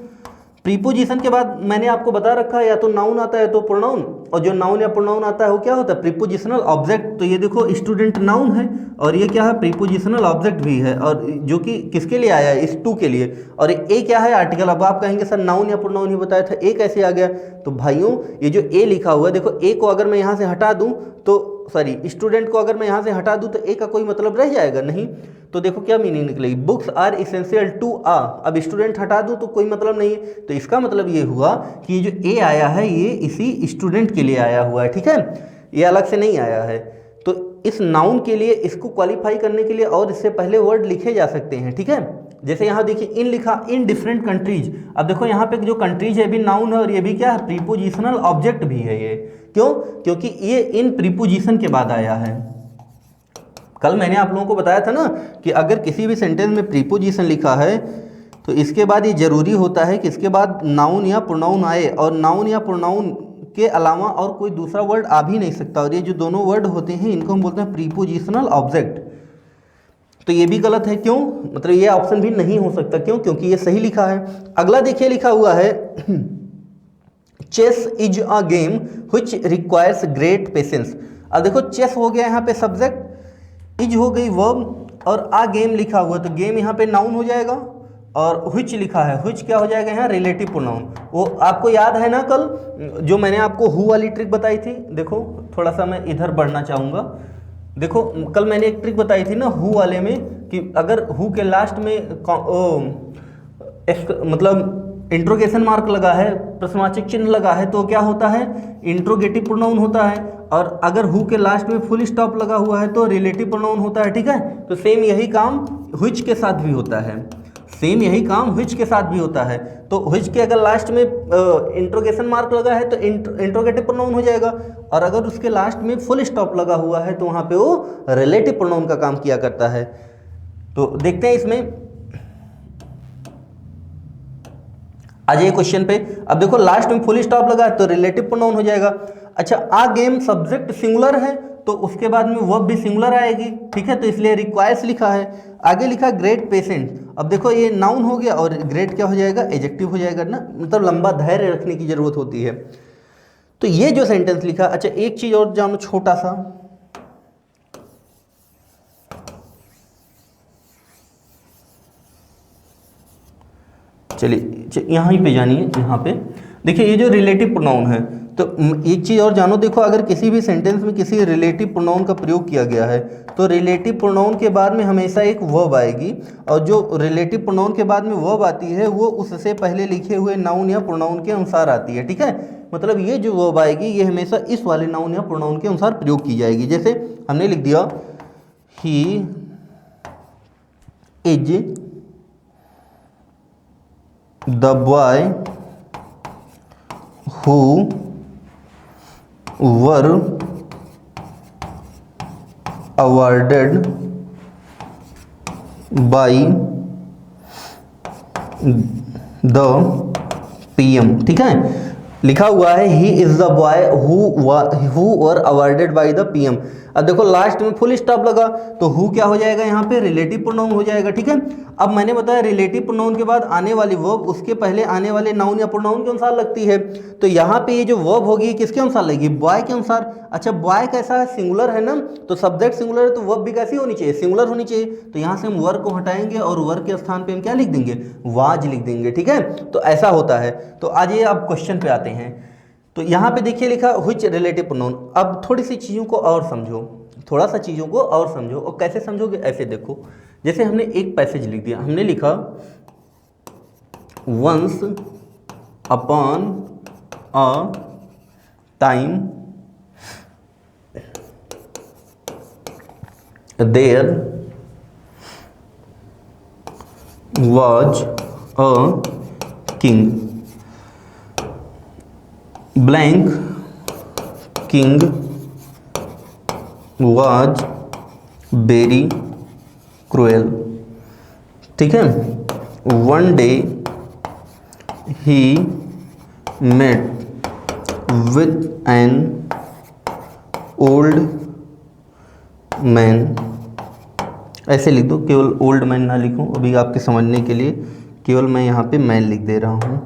प्रीपोजिशन के बाद मैंने आपको बता रखा है या तो नाउन आता है तो प्रोनाउन, और जो नाउन या प्रोनाउन आता है वो क्या होता है, प्रीपोजिशनल ऑब्जेक्ट। तो ये देखो स्टूडेंट नाउन है और ये क्या है, प्रीपोजिशनल ऑब्जेक्ट भी है, और जो कि किसके लिए आया है, इस टू के लिए। और ए क्या है, आर्टिकल। अब आप कहेंगे सर नाउन या प्रोनाउन ही बताया था, ए कैसे आ गया। तो भाइयों ये जो ए लिखा हुआ है, देखो ए को अगर मैं यहाँ से हटा दूँ तो, सॉरी स्टूडेंट को अगर मैं यहाँ से हटा दूँ तो ए का कोई मतलब रह जाएगा नहीं। तो देखो क्या मीनिंग निकलेगी, बुक्स आर इसेंशियल टू आ। अब स्टूडेंट हटा दूँ तो कोई मतलब नहीं है, तो इसका मतलब ये हुआ कि ये जो ए आया है ये इसी स्टूडेंट के लिए आया हुआ है। ठीक है, ये अलग से नहीं आया है। तो इस नाउन के लिए, इसको क्वालिफाई करने के लिए और इससे पहले वर्ड लिखे जा सकते हैं। ठीक है, जैसे यहाँ देखिए इन लिखा, इन डिफरेंट कंट्रीज। अब देखो यहाँ पे जो कंट्रीज है भी नाउन है और ये भी क्या है, प्रीपोजिशनल ऑब्जेक्ट भी है ये। क्यों, क्योंकि ये इन प्रीपोजिशन के बाद आया है। कल मैंने आप लोगों को बताया था ना कि अगर किसी भी सेंटेंस में प्रीपोजिशन लिखा है तो इसके बाद ये जरूरी होता है कि इसके बाद नाउन या प्रोनाउन आए, और नाउन या प्रोनाउन के अलावा और कोई दूसरा वर्ड आ भी नहीं सकता, और ये जो दोनों वर्ड होते हैं इनको हम बोलते हैं प्रीपोजिशनल ऑब्जेक्ट। तो ये भी गलत है, क्यों? मतलब ये ऑप्शन भी नहीं हो सकता, क्यों? क्योंकि ये सही लिखा है। अगला देखिए लिखा हुआ है chess is a game which requires great patience. अब देखो चेस हो गया यहाँ पे सब्जेक्ट, इज हो गई वर्ब, और आ गेम लिखा हुआ, तो गेम यहाँ पे नाउन हो जाएगा, और व्हिच लिखा है, व्हिच क्या हो जाएगा यहाँ? Relative pronoun. वो आपको याद है ना कल जो मैंने आपको हु वाली ट्रिक बताई थी? देखो थोड़ा सा मैं इधर बढ़ना चाहूँगा। देखो कल मैंने एक ट्रिक बताई थी ना हु वाले में, कि अगर हु के लास्ट में मतलब इंट्रोगेशन मार्क लगा है, प्रश्नवाचक चिन्ह लगा है, तो क्या होता है? इंट्रोगेटिव प्रोनाउन होता है। और अगर हु के लास्ट में फुल स्टॉप लगा हुआ है तो रिलेटिव प्रोनाउन होता है, ठीक है? तो सेम यही काम व्हिच के साथ भी होता है, सेम यही काम व्हिच के साथ भी होता है। तो व्हिच के अगर लास्ट में इंट्रोगेशन मार्क लगा है तो इंट्रोगेटिव प्रोनाउन हो जाएगा, और अगर उसके लास्ट में फुल स्टॉप लगा हुआ है तो वहाँ पे वो रिलेटिव प्रोनाउन का काम किया करता है। तो देखते हैं इसमें आ जाइए क्वेश्चन पे। अब देखो लास्ट में फुल स्टॉप लगा है तो रिलेटिव प्रोनाउन हो जाएगा। अच्छा, आ गेम सब्जेक्ट सिंगुलर है तो उसके बाद में वर्ब भी सिंगुलर आएगी, ठीक है? तो इसलिए रिक्वायर्स लिखा है। आगे लिखा ग्रेट पेशेंट। अब देखो ये नाउन हो गया और ग्रेट क्या हो जाएगा? एडजेक्टिव हो जाएगा ना, मतलब लंबा धैर्य रखने की जरूरत होती है। तो ये जो सेंटेंस लिखा। अच्छा एक चीज और जानो छोटा सा, चलिए यहाँ ही पे जानिए, यहाँ पे देखिए ये जो रिलेटिव प्रोनाउन है, तो एक चीज़ और जानो। देखो अगर किसी भी सेंटेंस में किसी रिलेटिव प्रोनाउन का प्रयोग किया गया है तो रिलेटिव प्रोनाउन के बाद में हमेशा एक वर्ब आएगी, और जो रिलेटिव प्रोनाउन के बाद में वर्ब आती है वो उससे पहले लिखे हुए नाउन या प्रोनाउन के अनुसार आती है, ठीक है? मतलब ये जो वर्ब आएगी ये हमेशा इस वाले नाउन या प्रोनाउन के अनुसार प्रयोग की जाएगी। जैसे हमने लिख दिया he is the boy who were awarded by the PM, ठीक है? लिखा हुआ है he is the boy who were awarded by the PM। अब देखो लास्ट में फुल स्टॉप लगा तो हु क्या हो जाएगा? यहाँ पे रिलेटिव प्रोनाउन हो जाएगा, ठीक है? अब मैंने बताया रिलेटिव प्रोनाउन के बाद आने वाली वर्ब उसके पहले आने वाले नाउन या प्रोनाउन के अनुसार लगती है। तो यहाँ पे ये जो वर्ब होगी किसके अनुसार लगेगी? बॉय के अनुसार। अच्छा बॉय कैसा है? सिंगुलर है ना, तो सब्जेक्ट सिंगुलर है तो वर्ब भी कैसी होनी चाहिए? सिंगुलर होनी चाहिए। तो यहाँ से हम वर्ब को हटाएंगे और वर्ब के स्थान पे हम क्या लिख देंगे? वाज लिख देंगे, ठीक है? तो ऐसा होता है। तो आज ये आप क्वेश्चन पे आते हैं। तो यहाँ पे देखिए लिखा व्हिच रिलेटिव प्रोनाउन। अब थोड़ी सी चीज़ों को और समझो, थोड़ा सा चीज़ों को और समझो। और कैसे समझोगे? ऐसे देखो, जैसे हमने एक पैसेज लिख दिया, हमने लिखा once upon a time there was a king, blank king was very cruel, ठीक है? One day he met with an old man. ऐसे लिख दो, केवल ओल्ड मैन ना लिखूं, अभी आपके समझने के लिए केवल मैं यहाँ पे मैन लिख दे रहा हूँ,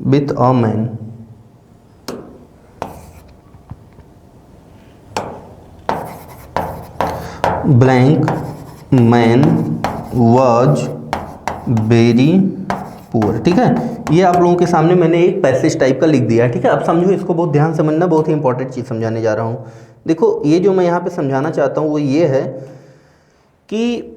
with a man. Blank man was very poor, ठीक है? ये आप लोगों के सामने मैंने एक पैसेज टाइप का लिख दिया है, ठीक है? अब समझो इसको, बहुत ध्यान से समझना, बहुत ही इंपॉर्टेंट चीज़ समझाने जा रहा हूँ। देखो ये जो मैं यहाँ पे समझाना चाहता हूँ वो ये है कि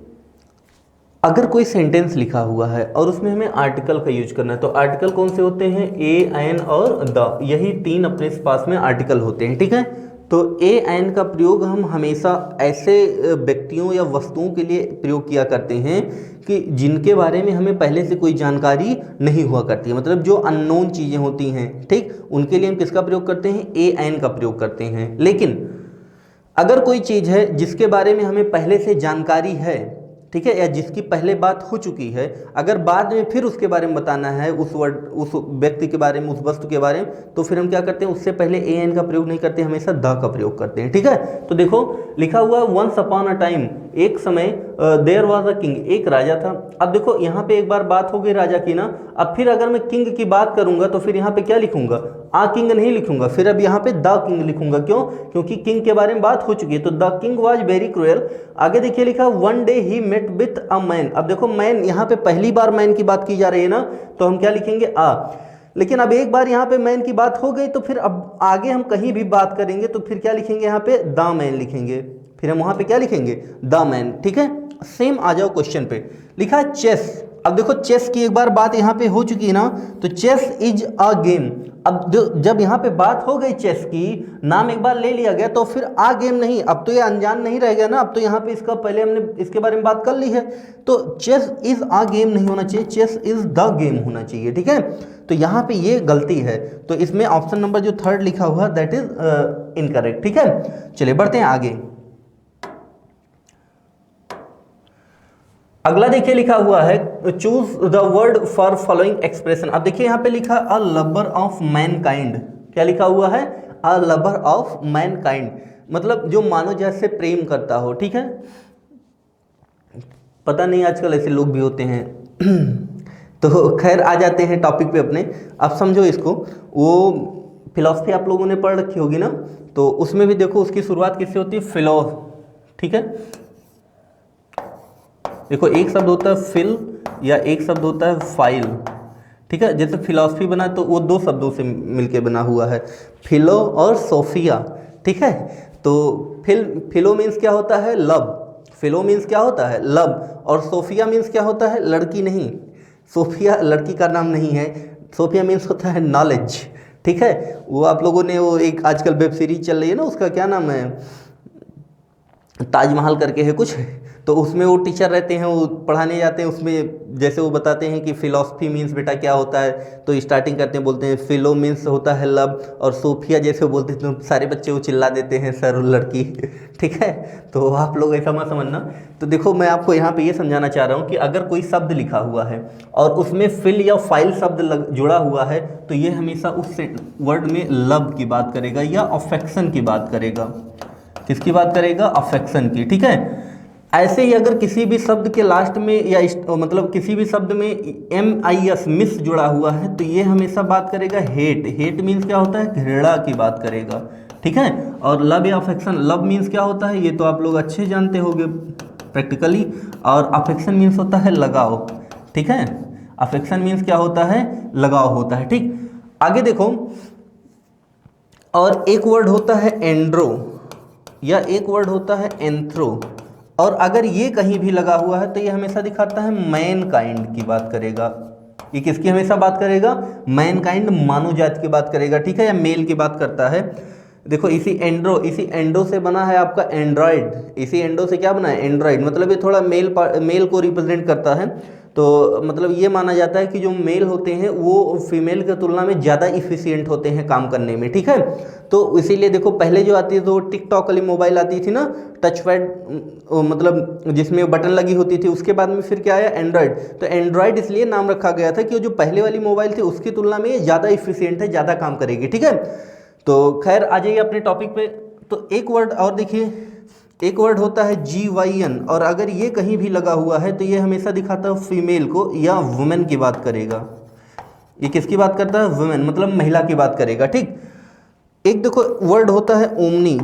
अगर कोई सेंटेंस लिखा हुआ है और उसमें हमें आर्टिकल का यूज करना है, तो आर्टिकल कौन से होते हैं? ए, एन और द, यही तीन अपने पास में आर्टिकल होते हैं, ठीक है? तो ए एन का प्रयोग हम हमेशा ऐसे व्यक्तियों या वस्तुओं के लिए प्रयोग किया करते हैं कि जिनके बारे में हमें पहले से कोई जानकारी नहीं हुआ करती है, मतलब जो अननोन चीज़ें होती हैं, ठीक? उनके लिए हम किसका प्रयोग करते हैं? ए एन का प्रयोग करते हैं। लेकिन अगर कोई चीज़ है जिसके बारे में हमें पहले से जानकारी है, ठीक है, या जिसकी पहले बात हो चुकी है, अगर बाद में फिर उसके बारे में बताना है, उस व्यक्ति के बारे में, उस वस्तु के बारे में, तो फिर हम क्या करते हैं, उससे पहले ए एन का प्रयोग नहीं करते, हमेशा द का प्रयोग करते हैं। ठीक है, तो देखो लिखा हुआ वंस अपॉन अ टाइम, एक समय, देयर वाज अ किंग, एक राजा था। अब देखो यहाँ पे एक बार बात हो गई राजा की ना, अब फिर अगर मैं किंग की बात करूंगा तो फिर यहाँ पे क्या लिखूंगा, आ किंग नहीं लिखूंगा, फिर अब यहाँ पे द किंग लिखूंगा। क्यों? क्योंकि किंग के बारे में बात हो चुकी है। तो the king was very cruel. आगे देखिए लिखा one day he met with a man. अब देखो मैन, यहाँ पे पहली बार मैन की बात की जा रही है ना, तो हम क्या लिखेंगे, आ। लेकिन अब एक बार यहाँ पे मैन की बात हो गई तो फिर अब आगे हम कहीं भी बात करेंगे तो फिर क्या लिखेंगे, यहाँ पे द मैन लिखेंगे, फिर हम वहाँ पे क्या लिखेंगे, द मैन। ठीक है, सेम आ जाओ क्वेश्चन पे, लिखा है चेस। अब देखो चेस की एक बार बात यहाँ पे हो चुकी है ना, तो चेस इज अ गेम। अब जब यहाँ पे बात हो गई चेस की, नाम एक बार ले लिया गया, तो फिर आ गेम नहीं, अब तो ये अनजान नहीं रह गया ना, अब तो यहाँ पे इसका पहले हमने इसके बारे में बात कर ली है, तो चेस इज आ गेम नहीं होना चाहिए, चेस इज द गेम होना चाहिए। ठीक है, तो यहाँ पे ये गलती है, तो इसमें ऑप्शन नंबर जो थर्ड लिखा हुआ दैट इज इनकरेक्ट। ठीक है, चलिए बढ़ते हैं आगे। अगला देखिए लिखा हुआ है choose the word for following expression. अब देखिए यहाँ पे लिखा अ लवर ऑफ मैनकाइंड। क्या लिखा हुआ है, अ लवर ऑफ मैनकाइंड, मतलब जो मानव जाति से प्रेम करता हो। ठीक है, पता नहीं आजकल ऐसे लोग भी होते हैं तो खैर आ जाते हैं टॉपिक पे अपने। अब समझो इसको, वो फिलॉसफी आप लोगों ने पढ़ रखी होगी ना, तो उसमें भी देखो उसकी शुरुआत किससे होती है, फिलो। ठीक है, देखो एक शब्द होता है फिल या एक शब्द होता है फाइल। ठीक है, जैसे फिलॉसफी बना तो वो दो शब्दों से मिलके बना हुआ है, फिलो और सोफिया। ठीक है, तो फिलो मीन्स क्या होता है, लव। फिलो मीन्स क्या होता है, लव। और सोफिया मीन्स क्या होता है, लड़की नहीं, सोफिया लड़की का नाम नहीं है, सोफिया मीन्स होता है नॉलेज। ठीक है, वो आप लोगों ने वो एक आजकल वेब सीरीज चल रही है ना, उसका क्या नाम है, ताजमहल करके है कुछ, तो उसमें वो टीचर रहते हैं, वो पढ़ाने जाते हैं, उसमें जैसे वो बताते हैं कि फिलॉसफी मीन्स बेटा क्या होता है, तो स्टार्टिंग करते हैं, बोलते हैं फिलो मीन्स होता है लव, और सोफिया जैसे वो बोलते हैं तो सारे बच्चे वो चिल्ला देते हैं सर लड़की। ठीक है, तो आप लोग ऐसा मत समझना। तो देखो मैं आपको यहाँ पे ये समझाना चाह रहा हूँ कि अगर कोई शब्द लिखा हुआ है और उसमें फिल या फाइल शब्द जुड़ा हुआ है, तो ये हमेशा उस वर्ड में लव की बात करेगा या अफेक्शन की बात करेगा। किसकी बात करेगा, अफेक्शन की। ठीक है, ऐसे ही अगर किसी भी शब्द के लास्ट में या मतलब किसी भी शब्द में MIS मिस जुड़ा हुआ है, तो ये हमेशा बात करेगा हेट। हेट मीन्स क्या होता है, घृणा की बात करेगा। ठीक है, और लव या अफेक्शन, लव मीन्स क्या होता है, ये तो आप लोग अच्छे जानते होंगे प्रैक्टिकली, और अफेक्शन मीन्स होता है लगाव। ठीक है, अफेक्शन मीन्स क्या होता है, लगाव होता है। ठीक, आगे देखो, और एक वर्ड होता है एंड्रो या एक वर्ड होता है एंथ्रो, और अगर ये कहीं भी लगा हुआ है तो ये हमेशा दिखाता है मैनकाइंड की बात करेगा। ये किसकी हमेशा बात करेगा, मैनकाइंड, मानव जाति की बात करेगा। ठीक है, या मेल की बात करता है। देखो इसी एंड्रो से बना है आपका एंड्रॉयड, इसी एंड्रो से क्या बना है, एंड्रॉयड, मतलब ये थोड़ा मेल को रिप्रेजेंट करता है। तो मतलब ये माना जाता है कि जो मेल होते हैं वो फीमेल की तुलना में ज़्यादा इफिशियंट होते हैं काम करने में। ठीक है, तो इसीलिए देखो पहले जो आती है तो टिकटॉक वाली मोबाइल आती थी ना, टच पैड, मतलब जिसमें बटन लगी होती थी, उसके बाद में फिर क्या आया, एंड्रॉयड। तो एंड्रॉयड इसलिए नाम रखा गया था कि जो पहले वाली मोबाइल थी उसकी तुलना में ये ज़्यादा इफिशियंट है, ज़्यादा काम करेगी। ठीक है, तो खैर आ जाइए अपने टॉपिक पे। तो एक वर्ड और देखिए, एक वर्ड होता है GYN, और अगर ये कहीं भी लगा हुआ है तो ये हमेशा दिखाता है फीमेल को या वुमेन की बात करेगा। ये किसकी बात करता है, वुमेन, मतलब महिला की बात करेगा। ठीक, एक देखो वर्ड होता है ओमनी।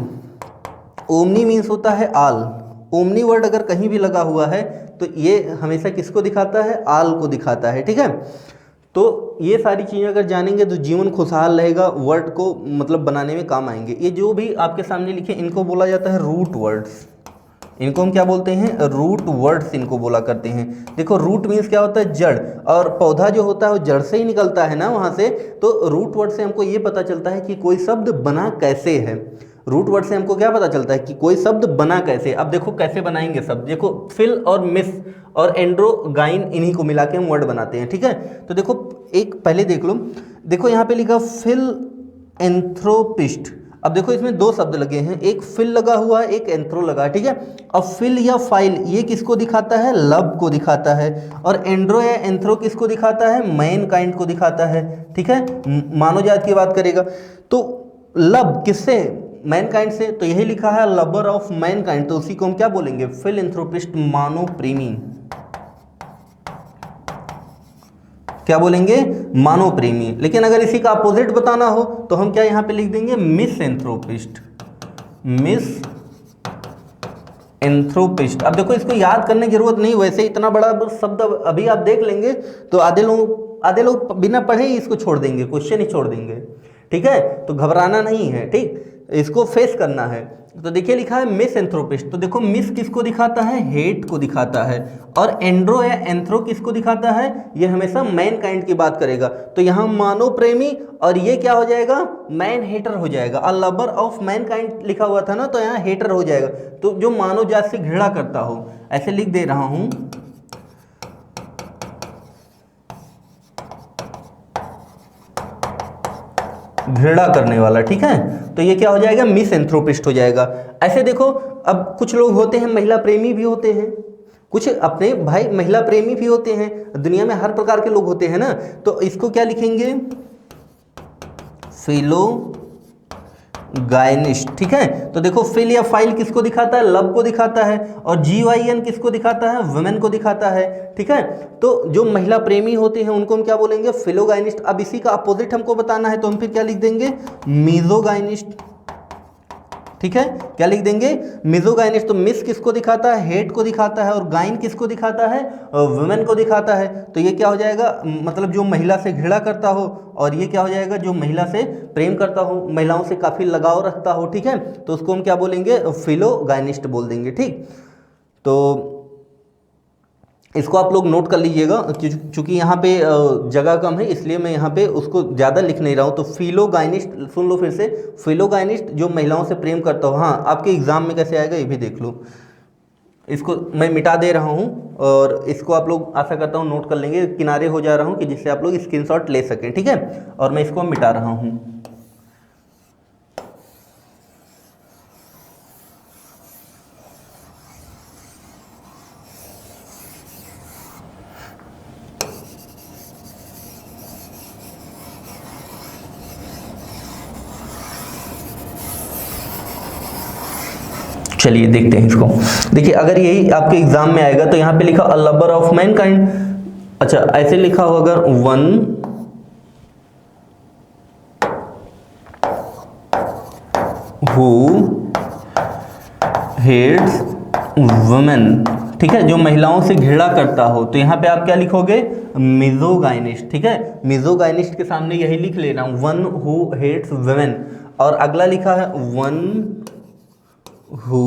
ओमनी मीन्स होता है आल। ओमनी वर्ड अगर कहीं भी लगा हुआ है तो ये हमेशा किसको दिखाता है, आल को दिखाता है। ठीक है, तो ये सारी चीज़ें अगर जानेंगे तो जीवन खुशहाल रहेगा, वर्ड को मतलब बनाने में काम आएंगे। ये जो भी आपके सामने लिखे इनको बोला जाता है रूट वर्ड्स। इनको हम क्या बोलते हैं, रूट वर्ड्स इनको बोला करते हैं। देखो रूट मीन्स क्या होता है, जड़, और पौधा जो होता है वो जड़ से ही निकलता है ना वहाँ से, तो रूट वर्ड से हमको ये पता चलता है कि कोई शब्द बना कैसे है। रूट वर्ड से हमको क्या पता चलता है कि कोई शब्द बना कैसे। अब देखो कैसे बनाएंगे शब्द, देखो फिल और मिस और एंड्रोगाइन, इन्हीं को मिला के हम वर्ड बनाते हैं। ठीक है, तो देखो एक पहले देख लो, देखो यहाँ पे लिखा फिल एंथ्रोपिस्ट। अब देखो इसमें दो शब्द लगे हैं, एक फिल लगा हुआ है, एक एंथ्रो लगा है, ठीक है। अब फिल या फाइल ये किसको दिखाता है, लब को दिखाता है, और एंड्रो या एंथ्रो किसको दिखाता है, मैन काइंड को दिखाता है, ठीक है। मानव जात की बात करेगा तो लब किससे, मैन काइंड से, तो यही लिखा है लवर ऑफ मैन काइंड, तो उसी को हम क्या बोलेंगे, फिलएंथ्रोपिस्ट, मानव प्रेमी, क्या बोलेंगे, मानव प्रेमी। लेकिन अगर इसी का अपोजिट बताना हो तो हम क्या यहाँ पे लिख देंगे, मिस एंथ्रोपिस्ट, मिस एंथ्रोपिस्ट। अब देखो इसको याद करने की जरूरत नहीं, वैसे इतना बड़ा शब्द अभी आप देख लेंगे तो आधे लोग बिना पढ़े ही इसको छोड़ देंगे, क्वेश्चन ही छोड़ देंगे, ठीक है। तो घबराना नहीं है, ठीक, इसको फेस करना है। तो देखिए लिखा है मिस एंथ्रोपिस्ट, तो देखो मिस किसको दिखाता है, हेट को दिखाता है, और एंड्रो या एंथ्रो किसको दिखाता है, ये हमेशा मैन काइंड की बात करेगा। तो यहाँ मानव प्रेमी और ये क्या हो जाएगा, मैन हेटर हो जाएगा। A lover of man kind लिखा हुआ था ना, तो यहाँ हेटर हो जाएगा, तो जो मानव जात से घृणा करता हो, ऐसे लिख दे रहा हूं, घृणा करने वाला, ठीक है। तो ये क्या हो जाएगा, मिस एंथ्रोपिस्ट हो जाएगा। ऐसे देखो अब कुछ लोग होते हैं महिला प्रेमी भी होते हैं, कुछ अपने भाई महिला प्रेमी भी होते हैं, दुनिया में हर प्रकार के लोग होते हैं ना, तो इसको क्या लिखेंगे, फिलो गायनिस्ट, ठीक है। तो देखो फिल या फाइल किसको दिखाता है, लब को दिखाता है, और GYN किसको दिखाता है, वुमेन को दिखाता है, ठीक है। तो जो महिला प्रेमी होते हैं उनको हम क्या बोलेंगे, फिलोगाइनिस्ट। अब इसी का अपोजिट हमको बताना है तो हम फिर क्या लिख देंगे, मिजोगाइनिस्ट, ठीक है। क्या लिख देंगे, मिजोगाइनिस्ट। तो मिस किसको दिखाता है, हेट को दिखाता है, और गाइन किसको दिखाता है, वुमेन को दिखाता है। तो ये क्या हो जाएगा, मतलब जो महिला से घृणा करता हो, और ये क्या हो जाएगा, जो महिला से प्रेम करता हो, महिलाओं से काफ़ी लगाव रखता हो, ठीक है। तो उसको हम क्या बोलेंगे, फिलोगाइनिस्ट बोल देंगे, ठीक। तो इसको आप लोग नोट कर लीजिएगा, क्योंकि यहाँ पे जगह कम है इसलिए मैं यहाँ पे उसको ज़्यादा लिख नहीं रहा हूँ। तो फिलोगाइनिस्ट सुन लो फिर से, फिलोगाइनिस्ट जो महिलाओं से प्रेम करता हो। हाँ, आपके एग्जाम में कैसे आएगा ये भी देख लो, इसको मैं मिटा दे रहा हूँ, और इसको आप लोग आशा करता हूँ नोट कर लेंगे, किनारे हो जा रहा हूँ कि जिससे आप लोग स्क्रीनशॉट ले सकें, ठीक है। और मैं इसको मिटा रहा हूँ। चलिए देखते हैं इसको। देखिए अगर यही आपके एग्जाम में आएगा तो यहाँ पे लिखा अ लवर ऑफ मैनकाइंड, अच्छा ऐसे लिखा हो अगर, वन हु हेट्स वुमेन, ठीक है, जो महिलाओं से घृणा करता हो। तो यहाँ पे आप क्या लिखोगे, मिजोगाइनिस्ट, ठीक है। मिजोगाइनिस्ट के सामने यही लिख लेना, वन हु हेट्स वुमेन, और अगला लिखा है वन हु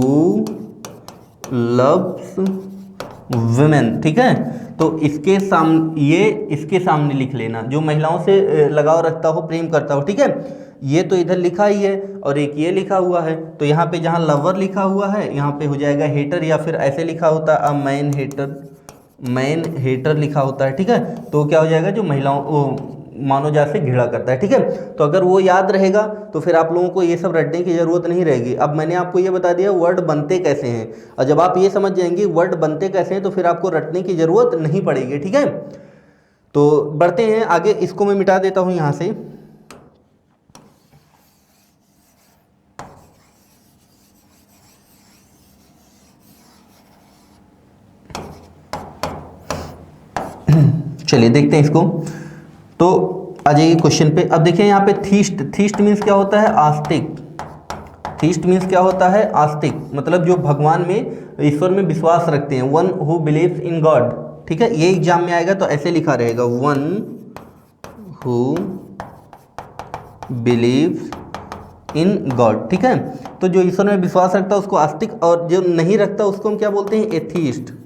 लव्स वुमेन, ठीक है। तो इसके सामने, ये इसके सामने लिख लेना, जो महिलाओं से लगाव रखता हो, प्रेम करता हो, ठीक है। ये तो इधर लिखा ही है, और एक ये लिखा हुआ है, तो यहाँ पे जहाँ लवर लिखा हुआ है यहाँ पे हो जाएगा हेटर, या फिर ऐसे लिखा होता है a man hater, man hater लिखा होता है, ठीक है। तो क्या हो जाएगा, जो महिलाओं मानव जात से घृणा करता है, ठीक है। तो अगर वो याद रहेगा तो फिर आप लोगों को ये सब रटने की ज़रूरत नहीं रहेगी। अब मैंने आपको ये बता दिया वर्ड बनते कैसे हैं, और जब आप ये समझ जाएंगे वर्ड बनते कैसे हैं तो फिर आपको रटने की ज़रूरत नहीं पड़ेगी, ठीक है। तो बढ़ते हैं आगे, इसको मैं मिटा देता हूँ यहाँ से। चलिए देखते हैं इसको। तो आ जाइए क्वेश्चन पे। अब देखिए यहाँ पे थीस्ट, थीस्ट मीन्स क्या होता है, आस्तिक। थीस्ट मीन्स क्या होता है, आस्तिक, मतलब जो भगवान में, ईश्वर में विश्वास रखते हैं। One who believes in God, ठीक है। ये एग्जाम में आएगा तो ऐसे लिखा रहेगा, one who believes in God, ठीक है। तो जो ईश्वर में विश्वास रखता है उसको आस्तिक, और जो नहीं रखता उसको हम क्या बोलते हैं, एथीस्ट।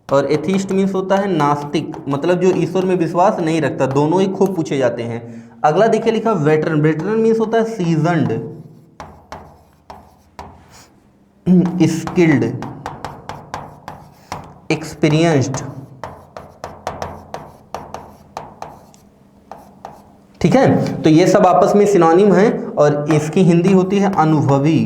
और एथीस्ट मीन्स होता है नास्तिक, मतलब जो ईश्वर में विश्वास नहीं रखता। दोनों ही खूब पूछे जाते हैं। अगला देखिए लिखा वेटरन, वेटरन मीन्स होता है सीजन्ड, स्किल्ड, एक्सपीरियंस्ड, ठीक ठीक है। तो ये सब आपस में सिनोनिम है और इसकी हिंदी होती है अनुभवी।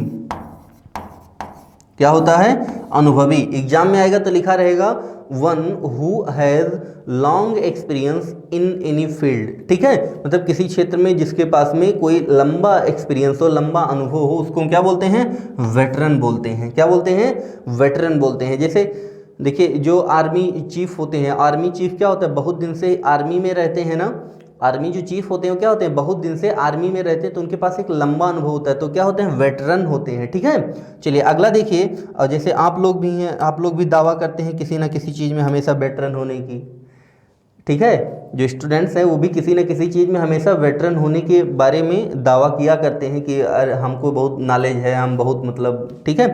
क्या होता है? अनुभवी। एग्जाम में आएगा तो लिखा रहेगा one who has long experience in any field. ठीक है, मतलब किसी क्षेत्र में जिसके पास में कोई लंबा एक्सपीरियंस हो, लंबा अनुभव हो, उसको हम क्या बोलते हैं? वेटरन बोलते हैं। क्या बोलते हैं? वेटरन बोलते हैं। जैसे देखिए जो आर्मी चीफ होते हैं, आर्मी चीफ क्या होता है? बहुत दिन से आर्मी में रहते हैं ना। आर्मी जो चीफ होते हैं वो क्या होते हैं? बहुत दिन से आर्मी में रहते हैं, तो उनके पास एक लंबा अनुभव होता है, तो क्या होते हैं? वेटरन होते हैं। ठीक है, चलिए अगला देखिए। और जैसे आप लोग भी हैं, आप लोग भी दावा करते हैं किसी ना किसी चीज़ में हमेशा वेटरन होने की। ठीक है, जो स्टूडेंट्स हैं वो भी किसी न किसी चीज़ में हमेशा वेटरन होने के बारे में दावा किया करते हैं कि अरे हमको बहुत नॉलेज है, हम बहुत मतलब ठीक है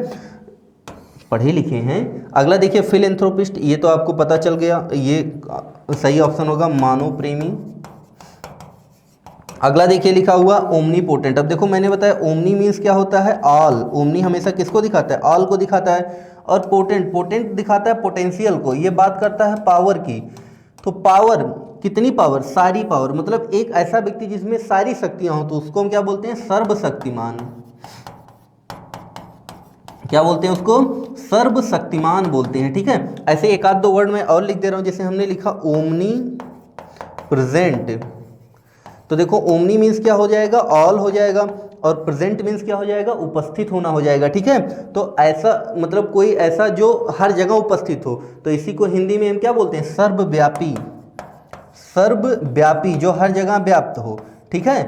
पढ़े लिखे हैं। अगला देखिए फिलैंथ्रोपिस्ट, ये तो आपको पता चल गया, ये सही ऑप्शन होगा मानव प्रेमी। अगला देखिए लिखा हुआ ओमनीपोटेंट। अब देखो मैंने बताया ओमनी मीन्स क्या होता है? ऑल। ओमनी हमेशा किसको दिखाता है? ऑल को दिखाता है। और पोटेंट, पोटेंट दिखाता है पोटेंशियल को, ये बात करता है पावर की। तो पावर, कितनी पावर? सारी पावर, मतलब एक ऐसा व्यक्ति जिसमें सारी शक्तियां हो, तो उसको हम क्या बोलते हैं? सर्वशक्तिमान। क्या बोलते हैं उसको? सर्वशक्तिमान बोलते हैं। ठीक है, ऐसे एक आध दो वर्ड में और लिख दे रहा हूं। जैसे हमने लिखा ओमनी प्रेजेंट, तो देखो ओमनी मीन्स क्या हो जाएगा? ऑल हो जाएगा, और प्रेजेंट मीन्स क्या हो जाएगा? उपस्थित होना हो जाएगा। ठीक है, तो ऐसा मतलब कोई ऐसा जो हर जगह उपस्थित हो, तो इसी को हिंदी में हम क्या बोलते हैं? सर्वव्यापी। सर्वव्यापी, जो हर जगह व्याप्त हो। ठीक है,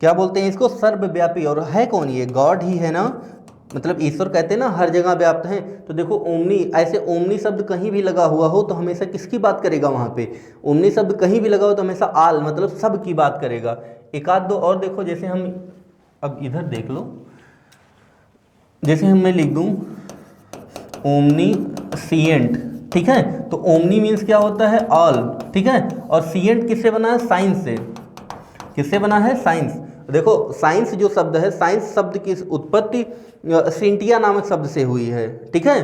क्या बोलते हैं इसको? सर्वव्यापी। और है कौन? ये गॉड ही है ना, मतलब ईश्वर कहते हैं ना हर जगह व्याप्त हैं। तो देखो ओमनी, ऐसे ओमनी शब्द कहीं भी लगा हुआ हो तो हमेशा किसकी बात करेगा? वहाँ पे ओमनी शब्द कहीं भी लगा हो तो हमेशा आल, मतलब सब की बात करेगा। एक आध दो और देखो, जैसे हम अब इधर देख लो, जैसे हम मैं लिख दूँ ओमनीसिएंट। ठीक है, तो ओमनी मीन्स क्या होता है? ऑल। ठीक है, और सिएंट किससे बना है? साइंस से। किससे बना है? साइंस। देखो साइंस जो शब्द है, साइंस शब्द की उत्पत्ति सिंटिया नामक शब्द से हुई है। ठीक है,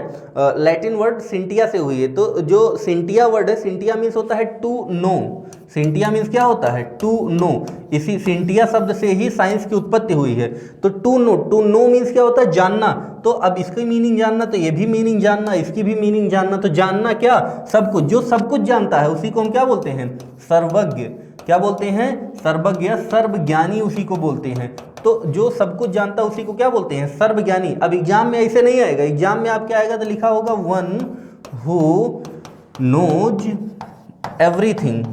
लैटिन वर्ड सिंटिया से हुई है। तो जो सिंटिया वर्ड है, सिंटिया मीन्स होता है टू नो। सिंटिया मीन्स क्या होता है? To know. इसी सिंटिया शब्द से ही साइंस की उत्पत्ति हुई है। तो to know, to know means क्या होता है? जानना। तो अब इसकी मीनिंग जानना, तो ये भी मीनिंग जानना, इसकी भी मीनिंग जानना। तो जानना क्या? सब कुछ। जो सब कुछ जानता है उसी को हम क्या बोलते हैं? सर्वज्ञ। क्या बोलते हैं? सर्वज्ञ। सर्वज्ञानी उसी को बोलते हैं। तो जो सब कुछ जानता है उसी को क्या बोलते हैं? सर्वज्ञानी। अब एग्जाम में ऐसे नहीं आएगा, एग्जाम में आप क्या आएगा? तो लिखा होगा one who knows everything.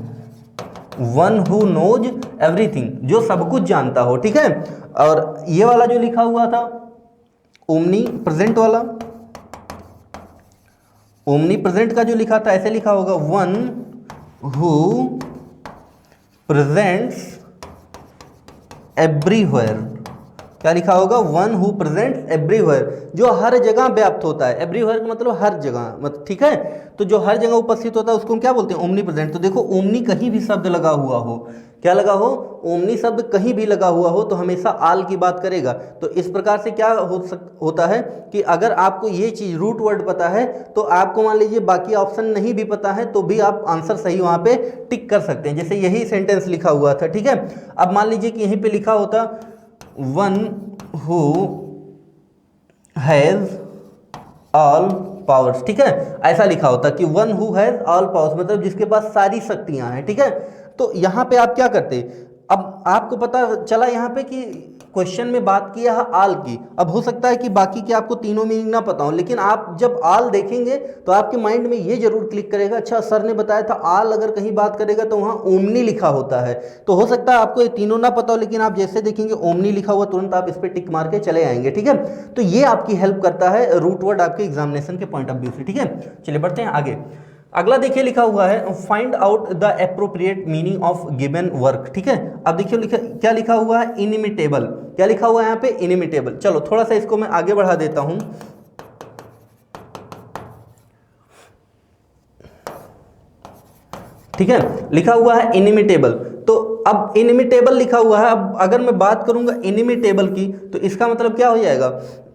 One who knows everything, जो सब कुछ जानता हो। ठीक है, और ये वाला जो लिखा हुआ था ओमनी प्रेजेंट वाला, ओमनी प्रेजेंट का जो लिखा था ऐसे लिखा होगा वन हु प्रेजेंट्स एवरीवेयर। क्या लिखा होगा? वन हु प्रेजेंट्स एवरीवेयर, जो हर जगह व्याप्त होता है। एवरीवेयर का मतलब हर जगह, मतलब ठीक है, तो जो हर जगह उपस्थित होता है उसको हम क्या बोलते हैं? Omni present. तो देखो ओमनी कहीं भी शब्द लगा हुआ हो, क्या लगा हो? ओमनी शब्द कहीं भी लगा हुआ हो तो हमेशा आल की बात करेगा। तो इस प्रकार से क्या होता है कि अगर आपको ये चीज़ रूट वर्ड पता है तो आपको मान लीजिए बाकी ऑप्शन नहीं भी पता है तो भी आप आंसर सही वहाँ पे टिक कर सकते हैं। जैसे यही सेंटेंस लिखा हुआ था। ठीक है, अब मान लीजिए कि यहीं पे लिखा होता one who has all powers. ठीक है, ऐसा लिखा होता कि one who has all powers, मतलब जिसके पास सारी शक्तियां हैं। ठीक है, तो यहाँ पे आप क्या करते? अब आपको पता चला यहाँ पे कि क्वेश्चन में बात किया है आल की। अब हो सकता है कि बाकी के आपको तीनों मीनिंग ना पता हो, लेकिन आप जब आल देखेंगे तो आपके माइंड में ये जरूर क्लिक करेगा, अच्छा सर ने बताया था आल अगर कहीं बात करेगा तो वहाँ ओमनी लिखा होता है। तो हो सकता है आपको ये तीनों ना पता हो, लेकिन आप जैसे देखेंगे ओमनी लिखा हुआ तुरंत आप इस पर टिक मार के चले आएंगे। ठीक है, तो ये आपकी हेल्प करता है रूट वर्ड आपके एग्जामिनेशन के पॉइंट ऑफ व्यू से। ठीक है, चलिए बढ़ते हैं आगे। अगला देखिए लिखा हुआ है find out the appropriate meaning of given work. ठीक है, अब देखिए क्या लिखा हुआ है? इनिमिटेबल। क्या लिखा हुआ है यहाँ पे? इनिमिटेबल। चलो थोड़ा सा इसको मैं आगे बढ़ा देता हूं। ठीक है, लिखा हुआ है इनिमिटेबल। तो अब इनिमिटेबल लिखा हुआ है, अब अगर मैं बात करूंगा इनिमिटेबल की तो इसका मतलब क्या हो जाएगा?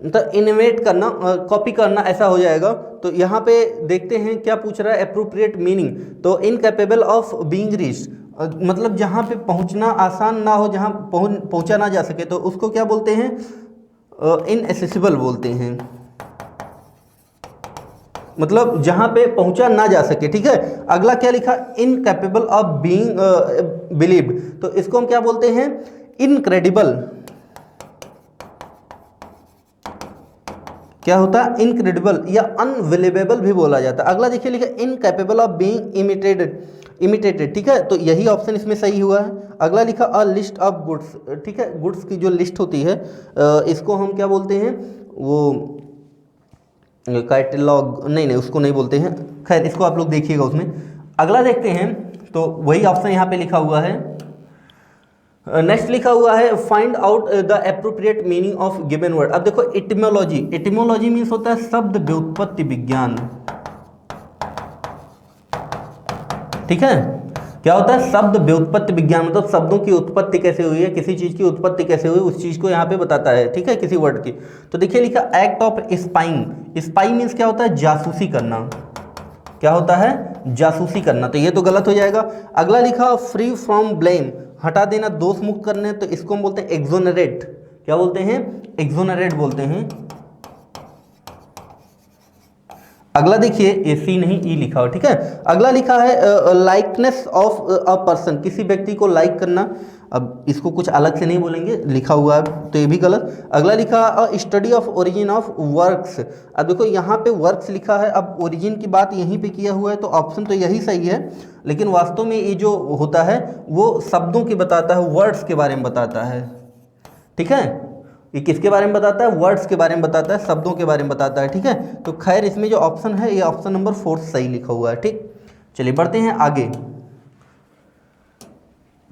तो इनोवेट करना, कॉपी करना, ऐसा हो जाएगा। तो यहाँ पे देखते हैं क्या पूछ रहा है? Appropriate meaning. तो इनकैपेबल ऑफ बीइंग रीच्ड, मतलब जहाँ पे पहुँचना आसान ना हो, जहाँ पहुँचा ना जा सके, तो उसको क्या बोलते हैं? इनएसेसिबल बोलते हैं, मतलब जहाँ पे पहुँचा ना जा सके। ठीक है, अगला क्या लिखा? इनकैपेबल ऑफ बीइंग बिलीव्ड, तो इसको हम क्या बोलते हैं? इनक्रेडिबल। क्या होता है? इनक्रेडिबल या अनबिलीवेबल भी बोला जाता है। अगला देखिए लिखा इनकैपेबल ऑफ बीइंग इमिटेटेड। ठीक है, तो यही ऑप्शन इसमें सही हुआ है। अगला लिखा अ लिस्ट ऑफ गुड्स। ठीक है, गुड्स की जो लिस्ट होती है इसको हम क्या बोलते हैं? वो कैटलॉग, नहीं उसको नहीं बोलते हैं, खैर इसको आप लोग देखिएगा उसमें। अगला देखते हैं, तो वही ऑप्शन यहाँ पे लिखा हुआ है। नेक्स्ट लिखा हुआ है find out the appropriate meaning of given word. अब देखो एटिमोलॉजी, एटिमोलॉजी मीन्स होता है शब्द व्युत्पत्ति विज्ञान। ठीक है, क्या होता है? शब्द व्युत्पत्ति विज्ञान, मतलब शब्दों की उत्पत्ति कैसे हुई है, किसी चीज की उत्पत्ति कैसे हुई, उस चीज को यहाँ पे बताता है। ठीक है, किसी वर्ड की। तो देखिए लिखा act of spying. Spy means क्या होता है? जासूसी करना। क्या होता है? जासूसी करना, तो ये तो गलत हो जाएगा। अगला लिखा फ्री फ्रॉम ब्लेम, हटा देना, दोष मुक्त करने, तो इसको हम बोलते हैं एक्सोनरेट। क्या बोलते हैं? एक्सोनरेट बोलते हैं। अगला देखिए ए सी नहीं ई लिखा हो। ठीक है, अगला लिखा है लाइकनेस ऑफ अ पर्सन, किसी व्यक्ति को लाइक करना। अब इसको कुछ अलग से नहीं बोलेंगे, लिखा हुआ है तो ये भी गलत। अगला लिखा study of origin of works. अब देखो यहाँ पे वर्क्स लिखा है, अब ओरिजिन की बात यहीं पे किया हुआ है, तो ऑप्शन तो यही सही है, लेकिन वास्तव में ये जो होता है वो शब्दों की बताता है, वर्ड्स के बारे में बताता है। ठीक है, ये किसके बारे में बताता है? वर्ड्स के बारे में बताता है, शब्दों के बारे में बताता है। ठीक है, तो खैर इसमें जो ऑप्शन है ये ऑप्शन नंबर 4 सही लिखा हुआ है। ठीक, चलिए बढ़ते हैं आगे।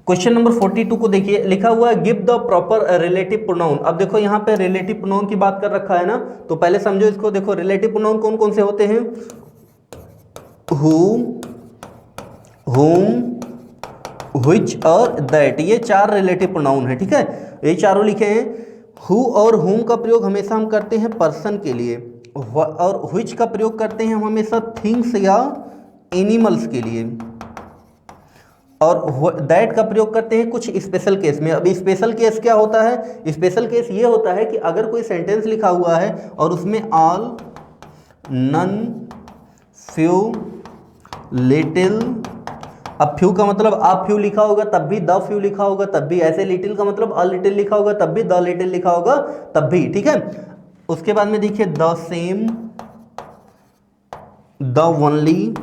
क्वेश्चन नंबर 42 को देखिए, लिखा हुआ है give the proper relative pronoun. अब देखो यहाँ पे रिलेटिव प्रोनाउन की बात कर रखा है ना, तो पहले समझो इसको। देखो रिलेटिव प्रोनाउन कौन कौन से होते हैं? हु, whom, which और that, ये 4 रिलेटिव प्रोनाउन है। ठीक है, ये चारों लिखे हैं। हु और whom का प्रयोग हमेशा हम करते हैं पर्सन के लिए, और which का प्रयोग करते हैं हम हमेशा थिंग्स या एनिमल्स के लिए, और दैट का प्रयोग करते हैं कुछ स्पेशल केस में। अब स्पेशल केस क्या होता है? स्पेशल केस ये होता है कि अगर कोई सेंटेंस लिखा हुआ है और उसमें ऑल, नन, फ्यू, लिटिल, अब फ्यू का मतलब अ फ्यू लिखा होगा तब भी द फ्यू लिखा होगा तब भी, ऐसे लिटिल का मतलब अ लिटिल लिखा होगा तब भी, द लिटिल लिखा होगा तब भी। ठीक है, उसके बाद में देखिए the same, the only,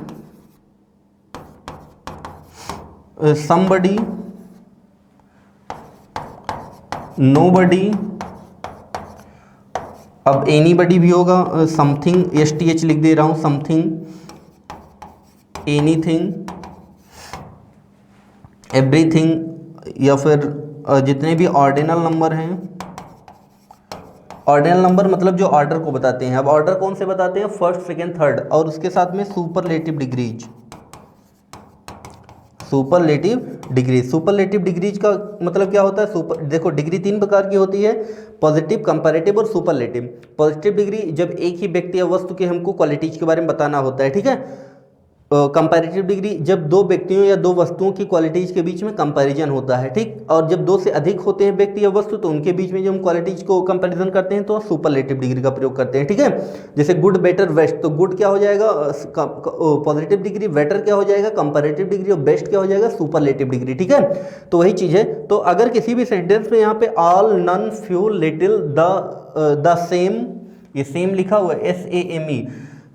somebody, nobody, अब anybody भी होगा, something, STH लिख दे रहा हूँ, something, anything, everything, या फिर जितने भी ऑर्डिनल नंबर हैं। ऑर्डिनल नंबर मतलब जो ऑर्डर को बताते हैं। अब ऑर्डर कौन से बताते हैं? फर्स्ट, सेकेंड, थर्ड, और उसके साथ में superlative degrees. Superlative degrees, superlative degrees का मतलब क्या होता है? सुपर, देखो डिग्री 3 प्रकार की होती है, पॉजिटिव, कंपैरेटिव और सुपरलेटिव। पॉजिटिव डिग्री जब एक ही व्यक्ति या वस्तु के हमको क्वालिटीज के बारे में बताना होता है। ठीक है, कंपैरेटिव डिग्री जब 2 व्यक्तियों या 2 वस्तुओं की क्वालिटीज के बीच में कंपैरिजन होता है। ठीक, और जब 2 से अधिक होते हैं व्यक्ति या वस्तु तो उनके बीच में जब हम क्वालिटीज को कंपैरिजन करते हैं तो सुपरलेटिव डिग्री का प्रयोग करते हैं। ठीक है, जैसे गुड, बेटर, बेस्ट, तो गुड क्या हो जाएगा? पॉजिटिव डिग्री, बेटर क्या हो जाएगा? कंपैरेटिव डिग्री, और बेस्ट क्या हो जाएगा? Superlative degree. ठीक है, तो वही चीज़ है। तो अगर किसी भी सेंटेंस में यहाँ पे all, none, few, little, the same, ये सेम लिखा हुआ है SAME,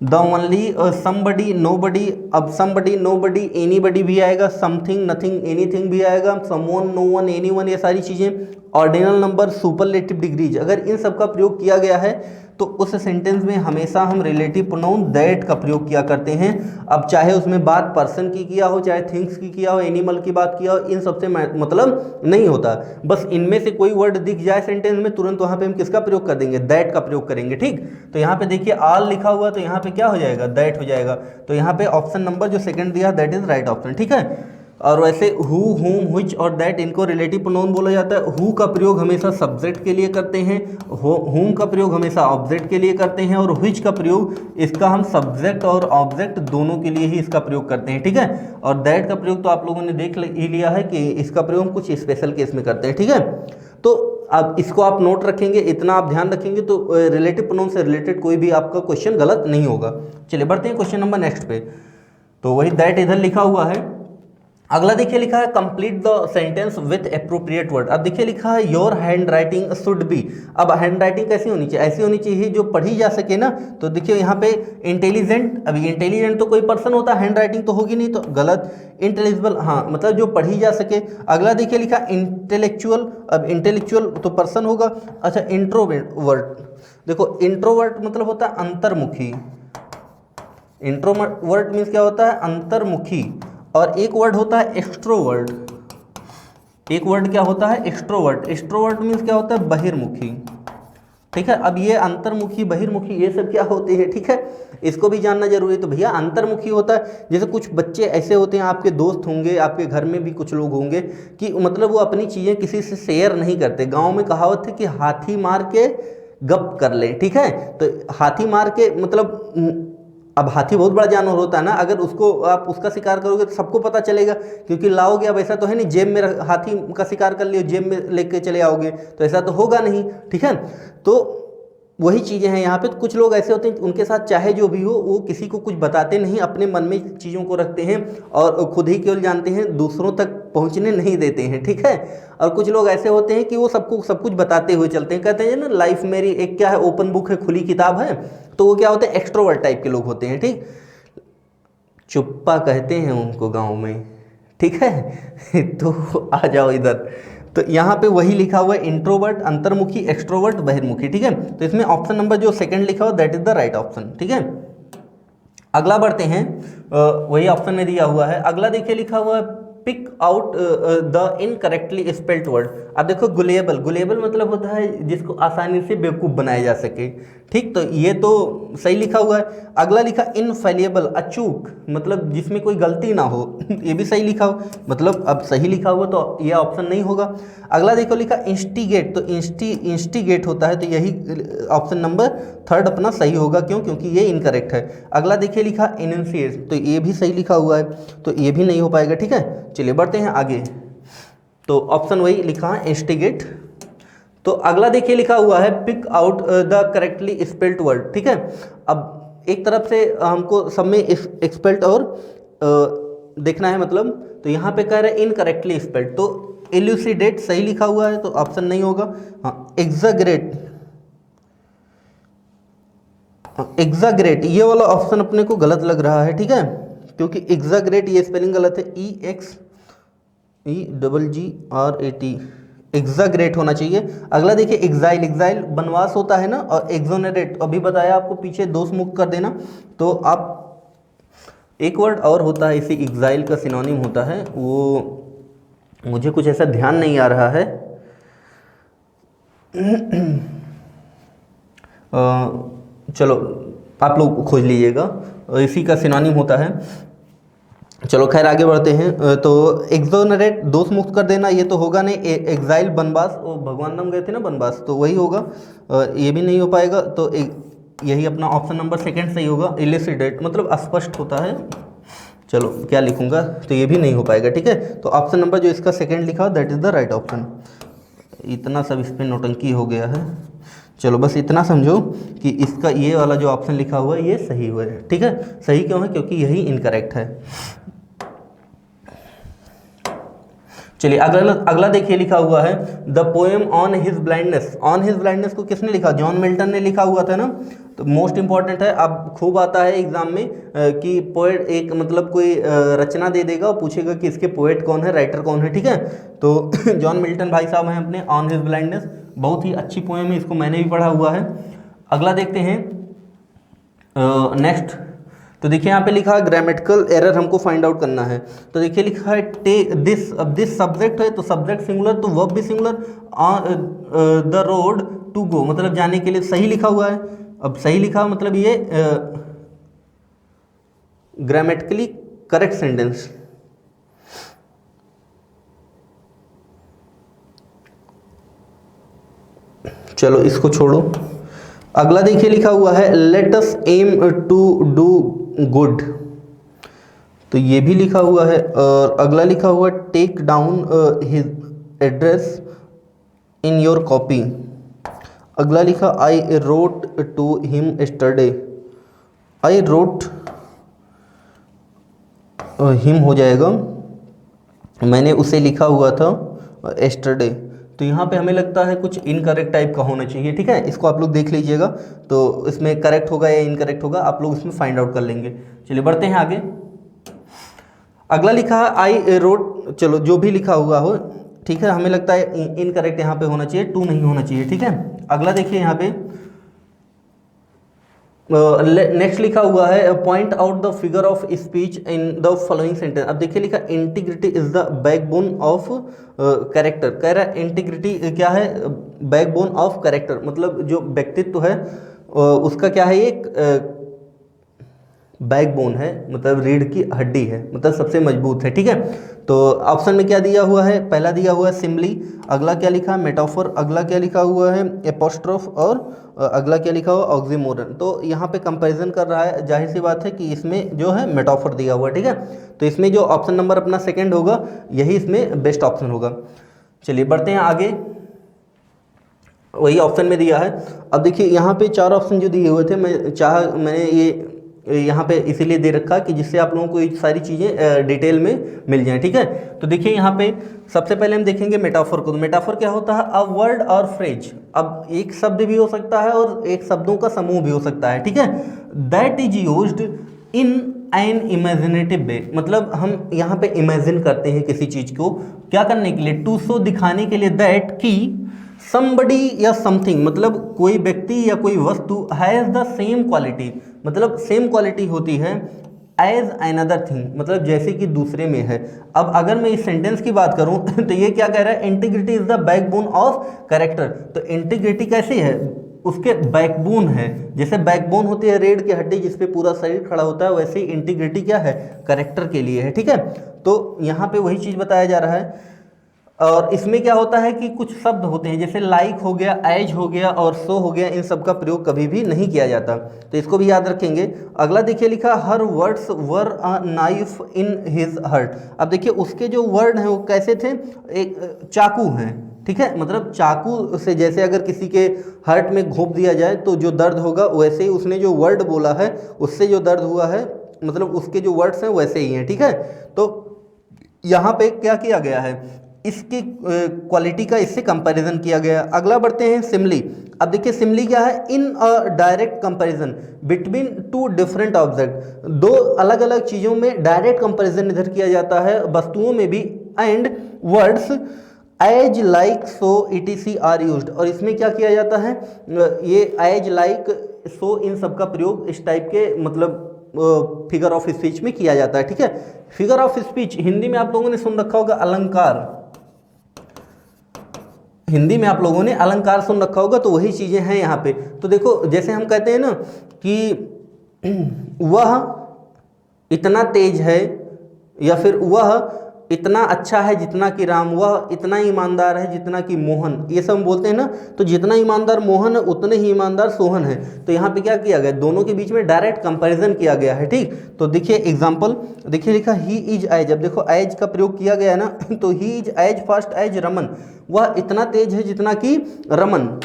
the only, somebody, nobody, अब समबडी, नोबडी, एनीबडी भी आएगा, समथिंग, नथिंग, एनीथिंग भी आएगा, समवन, नो वन, एनीवन, ये सारी चीज़ें ऑर्डिनल नंबर, सुपरलेटिव डिग्रीज, अगर इन सब का प्रयोग किया गया है तो उस सेंटेंस में हमेशा हम रिलेटिव प्रोनाउन दैट का प्रयोग किया करते हैं। अब चाहे उसमें बात पर्सन की किया हो, चाहे थिंग्स की किया हो, एनिमल की बात किया हो, इन सबसे मतलब नहीं होता। बस इनमें से कोई वर्ड दिख जाए सेंटेंस में, तुरंत वहाँ पे हम किसका प्रयोग कर देंगे? दैट का प्रयोग करेंगे। ठीक, तो यहाँ पे देखिए ऑल लिखा हुआ, तो यहाँ पे क्या हो जाएगा? दैट हो जाएगा। तो यहाँ पे ऑप्शन नंबर जो सेकंड दिया दैट इज राइट ऑप्शन। ठीक है, और वैसे हु, हुम, व्हिच और दैट इनको रिलेटिव प्रोनाउन बोला जाता है। हु का प्रयोग हमेशा सब्जेक्ट के लिए करते हैं, हुम का प्रयोग हमेशा ऑब्जेक्ट के लिए करते हैं, और व्हिच का प्रयोग इसका हम सब्जेक्ट और ऑब्जेक्ट दोनों के लिए ही इसका प्रयोग करते हैं, ठीक है। और दैट का प्रयोग तो आप लोगों ने देख ही लिया है कि इसका प्रयोग हम कुछ स्पेशल केस में करते हैं, ठीक है। तो अब इसको आप नोट रखेंगे, इतना आप ध्यान रखेंगे तो रिलेटिव प्रोनाउन से रिलेटेड कोई भी आपका क्वेश्चन गलत नहीं होगा। चलिए बढ़ते हैं क्वेश्चन नंबर नेक्स्ट पे। तो वही दैट इधर लिखा हुआ है। अगला देखिए लिखा है complete the sentence with appropriate word. अब देखिए लिखा है your hand writing should be. अब हैंड राइटिंग कैसी होनी चाहिए? ऐसी होनी चाहिए जो पढ़ी जा सके ना। तो देखिए यहाँ पे इंटेलिजेंट, अभी इंटेलिजेंट तो कोई पर्सन होता है, हैंड राइटिंग तो होगी नहीं, तो गलत। इंटेलिजिबल, हाँ मतलब जो पढ़ी जा सके। अगला देखिए लिखा इंटेलेक्चुअल। अब इंटेलेक्चुअल तो पर्सन होगा। अच्छा इंट्रोवर्ट, देखो इंट्रोवर्ट मतलब होता है अंतर्मुखी। इंट्रोवर्ट मीन्स क्या होता है? अंतर्मुखी। और एक वर्ड होता है एक्सट्रोवर्ट। एक वर्ड क्या होता है? एक्सट्रोवर्ट। एक्सट्रोवर्ट मीन्स क्या होता है? बहिर्मुखी, ठीक है। अब ये अंतर्मुखी, बहिर्मुखी ये सब क्या होते हैं, ठीक है, इसको भी जानना जरूरी है। तो भैया अंतर्मुखी होता है जैसे कुछ बच्चे ऐसे होते हैं, आपके दोस्त होंगे, आपके घर में भी कुछ लोग होंगे कि मतलब वो अपनी चीज़ें किसी से शेयर नहीं करते। गाँव में कहावत है कि हाथी मार के गप कर ले, ठीक है। तो हाथी मार के मतलब अब हाथी बहुत बड़ा जानवर होता है ना, अगर उसको आप उसका शिकार करोगे तो सबको पता चलेगा, क्योंकि लाओगे। अब ऐसा तो है नहीं जेब में हाथी का शिकार कर लियो जेब में लेके चले आओगे, तो ऐसा तो होगा नहीं, ठीक है। तो वही चीज़ें हैं यहाँ पे। तो कुछ लोग ऐसे होते हैं उनके साथ चाहे जो भी हो वो किसी को कुछ बताते नहीं, अपने मन में चीज़ों को रखते हैं और खुद ही केवल जानते हैं, दूसरों तक पहुँचने नहीं देते हैं, ठीक है। और कुछ लोग ऐसे होते हैं कि वो सबको सब कुछ बताते हुए चलते हैं, कहते हैं ना लाइफ मेरी एक क्या है, ओपन बुक है, खुली किताब है। तो वो क्या होते हैं? एक्सट्रोवर्ट टाइप के लोग होते हैं, ठीक। चुप्पा कहते हैं उनको गाँव में, ठीक है। तो आ जाओ इधर। तो यहाँ पे वही लिखा हुआ है इंट्रोवर्ट, अंतर्मुखी, एक्सट्रोवर्ट, बहिर्मुखी, ठीक है। तो इसमें ऑप्शन नंबर जो सेकंड लिखा हुआ that is the right option, ठीक है। अगला बढ़ते हैं, वही ऑप्शन में दिया हुआ है। अगला देखिए लिखा हुआ है pick out the incorrectly spelled word. अब देखो गुलेबल, गुलेबल मतलब होता है जिसको आसानी से बेवकूफ़ बनाया जा सके, ठीक। तो ये तो सही लिखा हुआ है। अगला लिखा इनफेलिएबल, अचूक, मतलब जिसमें कोई गलती ना हो। ये भी सही लिखा हो, मतलब अब सही लिखा हुआ तो ये ऑप्शन नहीं होगा। अगला देखो लिखा इंस्टिगेट, तो इंस्टिगेट होता है, तो यही ऑप्शन नंबर थर्ड अपना सही होगा। क्यों? क्योंकि ये इनकरेक्ट है। अगला देखिए लिखा इनन्सिएट, तो ये भी सही लिखा हुआ है, तो ये भी नहीं हो पाएगा, ठीक है। चलिए बढ़ते हैं आगे। तो ऑप्शन वही लिखा है इंस्टिगेट। तो अगला देखिए लिखा हुआ है pick out the correctly spelled word, ठीक है। अब एक तरफ से हमको सब में एक्सपेल्ड और देखना है, मतलब तो यहाँ पे कह रहे हैं इनकरेक्टली स्पेल्ड, तो इल्यूसिडेट सही लिखा हुआ है, तो ऑप्शन नहीं होगा। हाँ एग्जाग्रेट, एग्जाग्रेट ये वाला ऑप्शन अपने को गलत लग रहा है, ठीक है, क्योंकि एग्जाग्रेट ये स्पेलिंग गलत है, EXEGGRAT, एग्जाग्रेट होना चाहिए। अगला देखिए एग्जाइल, एग्जाइल वनवास होता है ना, और एक्सोनरेट अभी बताया आपको पीछे, दोष मुक्त कर देना। तो आप एक वर्ड और होता है इसी एग्जाइल का सिनोनिम होता है, वो मुझे कुछ ऐसा ध्यान नहीं आ रहा है। चलो आप लोग खोज लीजिएगा, इसी का सिनोनिम होता है। चलो खैर आगे बढ़ते हैं। तो एक्सोनरेट दोष मुक्त कर देना ये तो होगा नहीं। एग्जाइल बनवास, वो भगवान नाम गए थे ना बनवास, तो वही होगा, ये भी नहीं हो पाएगा। तो यही अपना ऑप्शन नंबर सेकंड सही होगा। इलिसिडेट मतलब अस्पष्ट होता है, चलो क्या लिखूंगा, तो ये भी नहीं हो पाएगा, ठीक है। तो ऑप्शन नंबर जो इसका सेकंड लिखा हो that is the right option. इतना सब इस पर नौटंकी हो गया है, चलो बस इतना समझो कि इसका ये वाला जो ऑप्शन लिखा हुआ है ये सही हुआ है, ठीक है। सही क्यों है? क्योंकि यही इनकरेक्ट है। चलिए अगला देखिए लिखा हुआ है the poem on his blindness. On his blindness को किसने लिखा? जॉन मिल्टन ने लिखा हुआ था ना। तो मोस्ट इंपॉर्टेंट है, अब खूब आता है एग्जाम में कि पोएट एक मतलब कोई रचना दे देगा और पूछेगा कि इसके पोएट कौन है, राइटर कौन है, ठीक है। तो जॉन मिल्टन भाई साहब हैं अपने ऑन हिज ब्लाइंडनेस, बहुत ही अच्छी पोएम है, इसको मैंने भी पढ़ा हुआ है। अगला देखते हैं नेक्स्ट। तो देखिए यहाँ पे लिखा है ग्रामेटिकल एरर हमको फाइंड आउट करना है। तो देखिए लिखा है टेक दिस, अब दिस सब्जेक्ट है तो सब्जेक्ट सिंगुलर, तो वर्ब भी singular. The road to go मतलब जाने के लिए, सही लिखा हुआ है। अब सही लिखा मतलब ये ग्रामेटिकली करेक्ट सेंटेंस, चलो इसको छोड़ो। अगला देखिए लिखा हुआ है let us aim to do good, तो ये भी लिखा हुआ है। और अगला लिखा हुआ take down his address in your copy. अगला लिखा I wrote to him yesterday, I wrote him हो जाएगा, मैंने उसे लिखा हुआ था एस्टरडे। तो यहाँ पे हमें लगता है कुछ इनकरेक्ट टाइप का होना चाहिए, ठीक है। इसको आप लोग देख लीजिएगा, तो इसमें करेक्ट होगा या इनकरेक्ट होगा आप लोग इसमें फाइंड आउट कर लेंगे। चलिए बढ़ते हैं आगे। अगला लिखा है आई रोट, चलो जो भी लिखा हुआ हो, ठीक है, हमें लगता है इनकरेक्ट यहाँ पे होना चाहिए, टू नहीं होना चाहिए, ठीक है। अगला देखिए यहाँ पे नेक्स्ट लिखा हुआ है point out the figure of speech in the following sentence. अब देखिए लिखा integrity is the backbone of character. कह रहा है इंटीग्रिटी क्या है, बैकबोन ऑफ कैरेक्टर, मतलब जो व्यक्तित्व है उसका क्या है, एक बैकबोन है, मतलब रीढ़ की हड्डी है, मतलब सबसे मजबूत है, ठीक है। तो ऑप्शन में क्या दिया हुआ है, पहला दिया हुआ है सिम्बली, अगला क्या लिखा है मेटाफोर, अगला क्या लिखा हुआ है एपोस्ट्रोफ, और अगला क्या लिखा हुआ ऑक्सीमोरन। तो यहाँ पे कंपैरिजन कर रहा है, जाहिर सी बात है कि इसमें जो है मेटाफोर दिया हुआ है, ठीक है। तो इसमें जो ऑप्शन नंबर अपना सेकेंड होगा यही इसमें बेस्ट ऑप्शन होगा। चलिए बढ़ते हैं आगे, वही ऑप्शन में दिया है। अब देखिए यहाँ पे चार ऑप्शन जो दिए हुए थे, मैंने ये यहाँ पे इसीलिए दे रखा कि जिससे आप लोगों को ये सारी चीज़ें डिटेल में मिल जाएं, ठीक है। तो देखिए यहाँ पे सबसे पहले हम देखेंगे मेटाफोर को। तो मेटाफोर क्या होता है, अ वर्ड और फ्रेज। अब एक शब्द भी हो सकता है और एक शब्दों का समूह भी हो सकता है, ठीक है। That is used in an imaginative way, मतलब हम यहाँ पे इमेजिन करते हैं किसी चीज़ को, क्या करने के लिए, टू शो, दिखाने के लिए, दैट की समबडी या समथिंग, मतलब कोई व्यक्ति या कोई वस्तु हैज़ द सेम क्वालिटी, मतलब सेम क्वालिटी होती है एज अनदर थिंग, मतलब जैसे कि दूसरे में है। अब अगर मैं इस सेंटेंस की बात करूं तो ये क्या कह रहा है, integrity is the backbone of character. तो इंटीग्रिटी कैसी है, उसके बैकबोन है, जैसे बैकबोन होती है रीढ़ की हड्डी जिस पे पूरा शरीर खड़ा होता है, वैसे ही इंटीग्रिटी क्या है, कैरेक्टर के लिए है, ठीक है। तो यहाँ पे वही चीज़ बताया जा रहा है। और इसमें क्या होता है कि कुछ शब्द होते हैं जैसे लाइक हो गया, एज हो गया और सो हो गया, इन सब का प्रयोग कभी भी नहीं किया जाता, तो इसको भी याद रखेंगे। अगला देखिए लिखा her words were a knife in his heart. अब देखिए उसके जो वर्ड हैं वो कैसे थे, एक चाकू हैं, ठीक है, मतलब चाकू से जैसे अगर किसी के हर्ट में घोंप दिया जाए तो जो दर्द होगा, वैसे ही उसने जो वर्ड बोला है उससे जो दर्द हुआ है, मतलब उसके जो वर्ड्स हैं वैसे ही हैं, ठीक है। तो यहाँ पे क्या किया गया है, इसकी क्वालिटी का इससे कंपैरिजन किया गया। अगला बढ़ते हैं सिमली। अब देखिए सिमली क्या है, in a direct comparison between two different object, दो अलग अलग चीज़ों में डायरेक्ट कंपैरिजन इधर किया जाता है, वस्तुओं में भी, and words as like so etc are used. और इसमें क्या किया जाता है, ये एज लाइक सो इन सब का प्रयोग इस टाइप के मतलब फिगर ऑफ स्पीच में किया जाता है, ठीक है। फिगर ऑफ स्पीच हिंदी में आप लोगों ने सुन रखा होगा अलंकार, हिंदी में आप लोगों ने अलंकार सुन रखा होगा, तो वही चीज़ें हैं यहाँ पे। तो देखो जैसे हम कहते हैं ना कि वह इतना तेज है, या फिर वह इतना अच्छा है जितना कि राम, वह इतना ईमानदार है जितना कि मोहन, ये सब हम बोलते हैं ना। तो जितना ईमानदार मोहन है उतने ही ईमानदार सोहन है। तो यहाँ पे क्या किया गया, दोनों के बीच में डायरेक्ट कंपैरिजन किया गया है, ठीक। तो देखिए एग्जांपल, देखिए लिखा ही इज एज। अब देखो एज का प्रयोग किया गया है ना, तो he is as fast as Raman, वह इतना तेज है जितना कि रमन।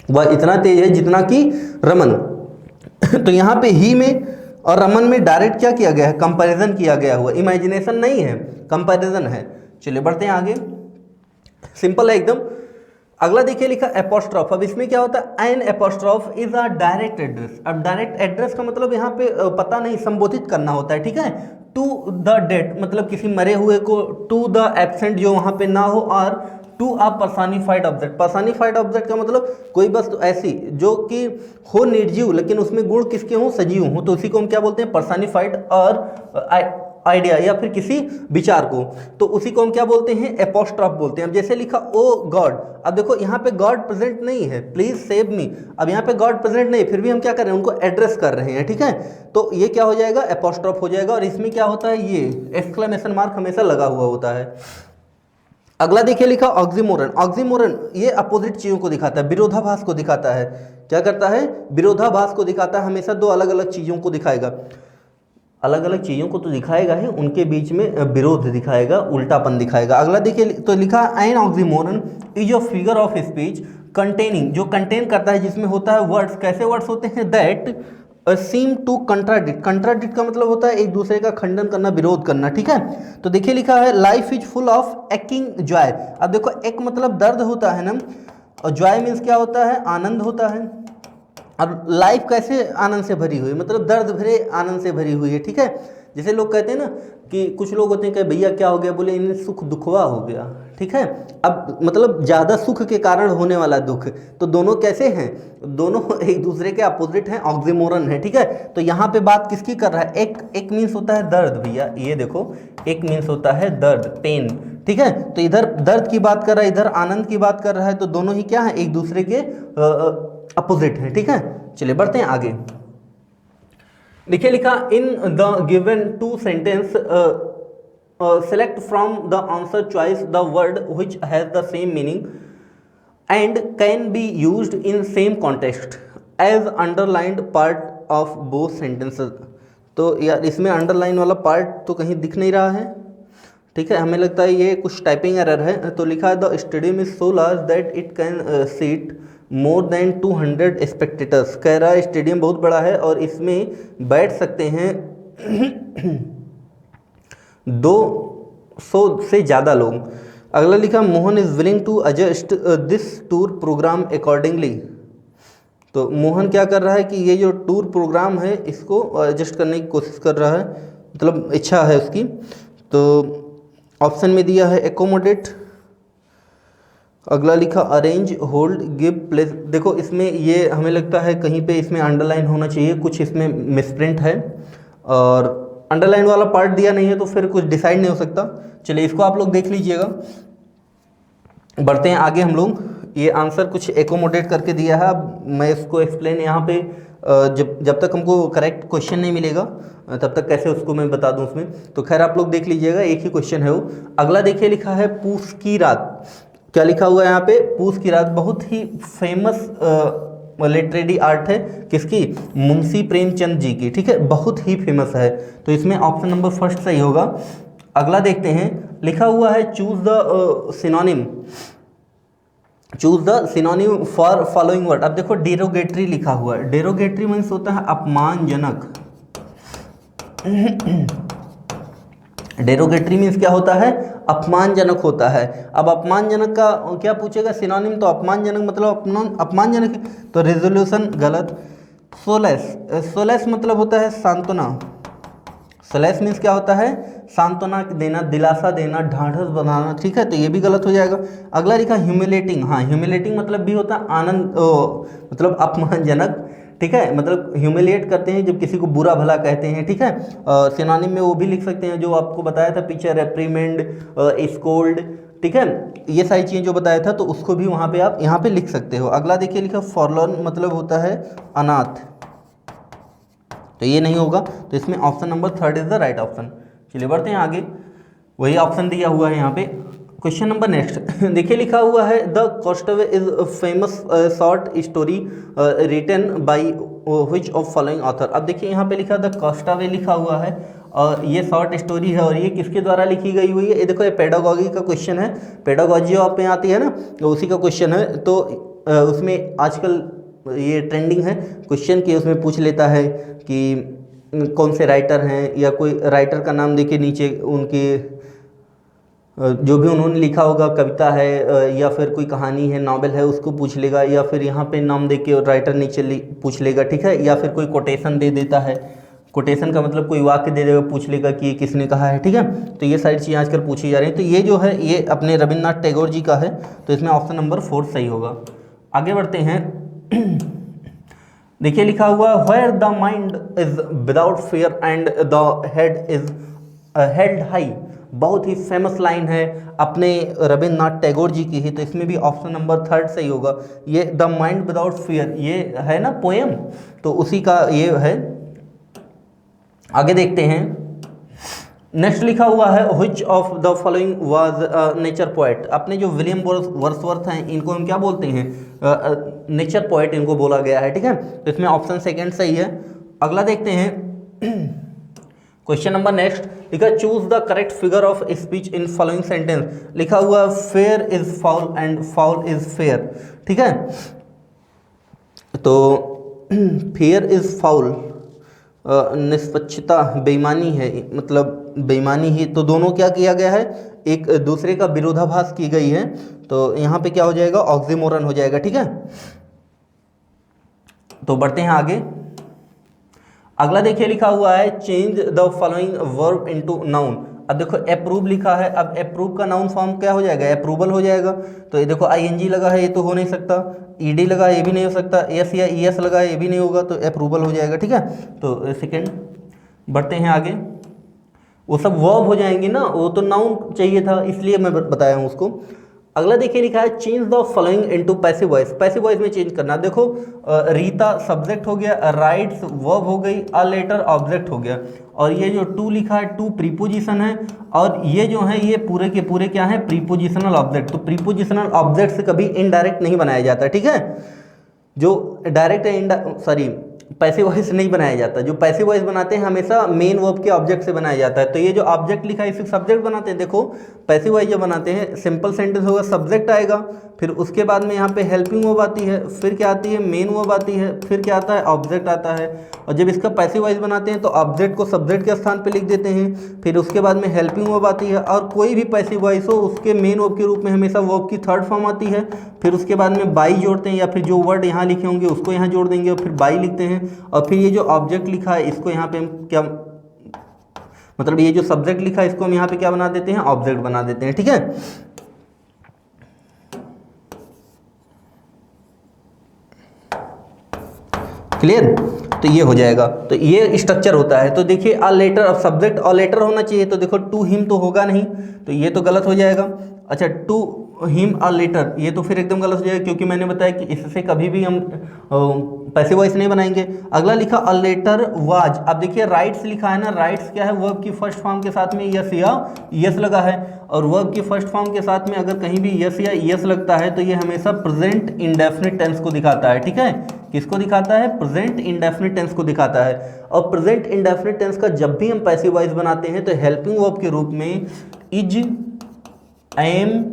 वह इतना तेज है जितना कि रमन। तो यहाँ पे ही में और रमन में डायरेक्ट क्या किया गया है, कंपैरिजन किया गया हुआ, इमेजिनेशन नहीं है, कंपैरिजन है। चलिए बढ़ते हैं आगे, सिंपल है एकदम। अगला देखिए लिखा एपोस्ट्रोफ। अब इसमें क्या होता है, an apostrophe is a direct address. अब डायरेक्ट एड्रेस का मतलब यहाँ पे पता नहीं, संबोधित करना होता है, ठीक है। टू द डेड, मतलब किसी मरे हुए को, टू द एब्सेंट जो वहाँ पे ना हो, और to a personified object. Personified object का मतलब कोई वस्तु ऐसी जो कि हो निर्जीव लेकिन उसमें गुण किसके हों, सजीव हों, तो उसी को हम क्या बोलते हैं, पर्सनिफाइड। और आइडिया या फिर किसी विचार को, तो उसी को हम क्या बोलते हैं, एपोस्ट्रॉफ बोलते हैं। अब जैसे लिखा ओ गॉड, अब देखो यहाँ पे गॉड प्रेजेंट नहीं है, प्लीज सेव मी, अब यहाँ पे गॉड प्रेजेंट नहीं, फिर भी हम क्या कर रहे हैं, उनको एड्रेस कर रहे हैं, ठीक है, तो ये क्या हो जाएगा, एपोस्ट्रॉफ हो जाएगा। और इसमें क्या होता है, ये एक्सक्लेमेशन मार्क हमेशा लगा हुआ होता है। अगला देखिए लिखा ऑक्सीमोरन। ऑक्सीमोरन ये अपोजिट चीज़ों को दिखाता है, विरोधाभास को दिखाता है। क्या करता है, विरोधाभास को दिखाता है, हमेशा दो अलग अलग चीज़ों को दिखाएगा, अलग अलग चीज़ों को तो दिखाएगा ही, उनके बीच में विरोध दिखाएगा, उल्टापन दिखाएगा। अगला देखिए तो लिखा an oxymoron is a figure of speech containing, जो कंटेन करता है, जिसमें होता है वर्ड्स, कैसे वर्ड्स होते हैं, that seem to contradict, contradict का मतलब होता है एक दूसरे का खंडन करना, विरोध करना, ठीक है। तो देखिए लिखा है life is full of aching joy. अब देखो एक मतलब दर्द होता है ना, और जॉय मीन्स क्या होता है, आनंद होता है। अब लाइफ कैसे आनंद से भरी हुई है, मतलब दर्द भरे आनंद से भरी हुई है, ठीक है। जैसे लोग कहते हैं ना कि कुछ लोग होते हैं कि भैया क्या हो गया, बोले इन्हें सुख दुखवा हो गया, ठीक है। अब मतलब ज़्यादा सुख के कारण होने वाला दुख, तो दोनों कैसे हैं, दोनों एक दूसरे के अपोजिट हैं, ऑक्सीमोरन है, ठीक है। तो यहाँ पे बात किसकी कर रहा है, एक मीन्स होता है दर्द, भैया ये देखो, एक मीन्स होता है दर्द, पेन, ठीक है। तो इधर दर्द की बात कर रहा है, इधर आनंद की बात कर रहा है, तो दोनों ही क्या है, एक दूसरे के अपोजिट है, ठीक है। चलिए बढ़ते हैं आगे। देखिए लिखा in the given two sentence select from the answer choice the word which has the same meaning and can be used in same context as underlined part of both sentences. तो यार इसमें अंडरलाइन वाला part तो कहीं दिख नहीं रहा है, ठीक है, हमें लगता है ये कुछ टाइपिंग एरर है। तो लिखा है the stadium is so large that it can seat more than 200 spectators. कह रहा है स्टेडियम बहुत बड़ा है और इसमें बैठ सकते हैं 200 से ज़्यादा लोग। अगला लिखा Mohan is willing to adjust this tour programme accordingly. तो मोहन क्या कर रहा है कि ये जो टूर प्रोग्राम है इसको एडजस्ट करने की कोशिश कर रहा है, मतलब इच्छा है उसकी। तो ऑप्शन में दिया है एकोमोडेट। अगला लिखा अरेंज, होल्ड, गिव, प्लेस। देखो इसमें ये हमें लगता है कहीं पे इसमें अंडरलाइन होना चाहिए, कुछ इसमें मिसप्रिंट है और अंडरलाइन वाला पार्ट दिया नहीं है, तो फिर कुछ डिसाइड नहीं हो सकता। चलिए इसको आप लोग देख लीजिएगा। बढ़ते हैं आगे हम लोग। ये आंसर कुछ एकोमोडेट करके दिया है, अब मैं इसको एक्सप्लेन यहाँ पे जब तक हमको करेक्ट क्वेश्चन नहीं मिलेगा तब तक कैसे उसको मैं बता दूं उसमें। तो खैर आप लोग देख लीजिएगा, एक ही क्वेश्चन है वो। अगला देखिए लिखा है पूस की रात। क्या लिखा हुआ है यहाँ पे, पूस की रात, बहुत ही फेमस लिटरेरी आर्ट है, किसकी, मुंशी प्रेमचंद जी की, ठीक है, बहुत ही फेमस है। तो इसमें ऑप्शन नंबर फर्स्ट सही होगा। अगला देखते हैं, लिखा हुआ है choose the synonym, choose the synonym for following word. अब देखो डेरोगेटरी लिखा हुआ है, डेरोगेटरी मीन्स होता है अपमानजनक। डेरोगेटरी मीन्स क्या होता है, अपमानजनक होता है। अब अपमानजनक का क्या पूछेगा, सिनोनिम, तो अपमानजनक मतलब अपमानजनक, तो रेजोल्यूशन गलत। सोलेस, सोलेस मतलब होता है सांत्वना, सोलेस मीन्स क्या होता है, सांत्वना देना, दिलासा देना, ढाढ़स बनाना, ठीक है, तो ये भी गलत हो जाएगा। अगला लिखा ह्यूमिलेटिंग। हाँ, ह्यूमिलेटिंग मतलब भी होता है आनंद, मतलब अपमानजनक, ठीक है, मतलब ह्यूमिलिएट करते हैं जब किसी को बुरा भला कहते हैं, ठीक है। सिनोनिम में वो भी लिख सकते हैं जो आपको बताया था पीछे, रेप्रीमेंड, स्कोल्ड, ठीक है, ये सारी चीज़ें जो बताया था, तो उसको भी वहाँ पे आप यहाँ पे लिख सकते हो। अगला देखिए लिखा फॉरलॉर्न मतलब होता है अनाथ, तो ये नहीं होगा, तो इसमें option number third is the right option. चलिए बढ़ते हैं आगे, वही ऑप्शन दिया हुआ है यहाँ पे। क्वेश्चन नंबर नेक्स्ट देखिए लिखा हुआ है the castaway is famous short story written by which of following author. अब देखिए यहाँ पे लिखा द कास्टअवे लिखा हुआ है और ये शॉर्ट स्टोरी है और ये किसके द्वारा लिखी गई हुई है, ये देखो ये पेडागॉजी का क्वेश्चन है, पेडागॉजी आप में आती है ना, तो उसी का क्वेश्चन है। तो उसमें आजकल ये ट्रेंडिंग है क्वेश्चन की, उसमें पूछ लेता है कि कौन से राइटर हैं, या कोई राइटर का नाम देके नीचे उनके जो भी उन्होंने लिखा होगा, कविता है या फिर कोई कहानी है, नॉवेल है, उसको पूछ लेगा, या फिर यहाँ पे नाम देके राइटर नीचे पूछ लेगा, ठीक है, या फिर कोई कोटेशन दे देता है, कोटेशन का मतलब कोई वाक्य दे देगा, पूछ लेगा कि ये किसने कहा है, ठीक है। तो ये सारी चीज़ें आजकल पूछी जा रही हैं। तो ये जो है ये अपने रविन्द्रनाथ टैगोर जी का है, तो इसमें ऑप्शन नंबर 4 सही होगा। आगे बढ़ते हैं देखिए लिखा हुआ where the mind is without fear and the head is held high, बहुत ही फेमस लाइन है, अपने रविन्द्रनाथ टैगोर जी की ही, तो इसमें भी ऑप्शन नंबर थर्ड सही होगा। ये द माइंड विदाउट फियर, ये है ना पोएम, तो उसी का ये है। आगे देखते हैं, नेक्स्ट लिखा हुआ है which of the following was nature poet. अपने जो विलियम वर्ड्सवर्थ हैं इनको हम क्या बोलते हैं, नेचर पोएट इनको बोला गया है, ठीक है। तो इसमें ऑप्शन सेकंड सही है। अगला देखते हैं क्वेश्चन नंबर नेक्स्ट लिखा choose the correct figure of speech in following sentence. लिखा हुआ fair is foul and foul is fair, ठीक है। तो फेयर इज फाउल, निष्पक्षता बेईमानी है, मतलब बेईमानी ही, तो दोनों क्या किया गया है, एक दूसरे का विरोधाभास की गई है, तो यहाँ पे क्या हो जाएगा, ऑक्सीमोरन हो जाएगा, ठीक है। तो बढ़ते हैं आगे। अगला देखिए लिखा हुआ है change the following verb into noun. अब देखो अप्रूव लिखा है, अब अप्रूव का नाउन फॉर्म क्या हो जाएगा, अप्रूवल हो जाएगा। तो ये देखो आईएनजी लगा है, ये तो हो नहीं सकता, ईडी लगा है, ये भी नहीं हो सकता, एस या ईएस लगा है, ये भी नहीं होगा, तो अप्रूवल हो जाएगा, ठीक है। तो सेकेंड, बढ़ते हैं आगे। वो सब वर्ब हो जाएंगे ना, वो तो नाउन चाहिए था इसलिए मैं बताया हूँ उसको। अगला देखिए लिखा है change the following into passive voice. Passive voice में चेंज करना, देखो रीता सब्जेक्ट हो गया, राइट्स वर्ब हो गई, अ लेटर ऑब्जेक्ट हो गया, और ये जो टू लिखा है टू प्रीपोजिशन है, और ये जो है ये पूरे के पूरे क्या है, प्रीपोजिशनल ऑब्जेक्ट। तो प्रीपोजिशनल ऑब्जेक्ट से कभी इनडायरेक्ट नहीं बनाया जाता, ठीक है। जो डायरेक्ट है सॉरी पैसिव वॉइस नहीं बनाया जाता, जो पैसिव वॉइस बनाते हैं हमेशा मेन वर्ब के ऑब्जेक्ट से बनाया जाता है। तो ये जो ऑब्जेक्ट लिखा है इसे सब्जेक्ट बनाते हैं। देखो पैसिव वॉइस जब बनाते हैं सिंपल सेंटेंस होगा, सब्जेक्ट आएगा, फिर उसके बाद में यहाँ पे हेल्पिंग वर्ब आती है, फिर क्या आती है, मेन वर्ब आती है, फिर क्या आता है, ऑब्जेक्ट आता है। और जब इसका पैसिव वॉइस बनाते हैं तो ऑब्जेक्ट को सब्जेक्ट के स्थान पे लिख देते हैं, फिर उसके बाद में हेल्पिंग वर्ब आती है, और कोई भी पैसिव वॉइस हो उसके मेन वर्ब के रूप में हमेशा वर्ब की थर्ड फॉर्म आती है। फिर उसके बाद में बाई जोड़ते हैं, या फिर जो वर्ड यहाँ लिखे होंगे उसको यहाँ जोड़ देंगे और फिर बाई लिखते हैं, और फिर ये जो ऑब्जेक्ट लिखा है इसको यहाँ पे हम क्या, मतलब ये जो सब्जेक्ट लिखा है इसको हम यहाँ पे क्या बना देते हैं, ऑब्जेक्ट बना देते हैं, ठीक है। क्लियर, तो ये हो जाएगा, तो ये स्ट्रक्चर होता है। तो देखिए अ लेटर, अब सब्जेक्ट अ लेटर होना चाहिए, तो देखो टू हिम तो होगा नहीं, तो ये तो गलत हो जाएगा। अच्छा टू हिम अ लेटर, ये तो फिर एकदम गलत हो जाएगा, क्योंकि मैंने बताया कि इससे कभी भी हम पैसिव वॉइस नहीं बनाएंगे। अगला लिखा अ लेटर वाज। अब देखिए राइट्स लिखा है ना, राइट्स क्या है, वर्ब की फर्स्ट फॉर्म के साथ में यस या यस लगा है, और वर्ब की फर्स्ट फॉर्म के साथ में अगर कहीं भी यस या यस लगता है तो ये हमेशा प्रेजेंट इंडेफिनिट टेंस को दिखाता है, ठीक है। किसको दिखाता है, प्रेजेंट इंडेफिनिट टेंस को दिखाता है। और प्रेजेंट इंडेफिनिट टेंस का जब भी हम पैसिव वॉइस बनाते हैं तो हेल्पिंग वर्ब के रूप में इज, एम,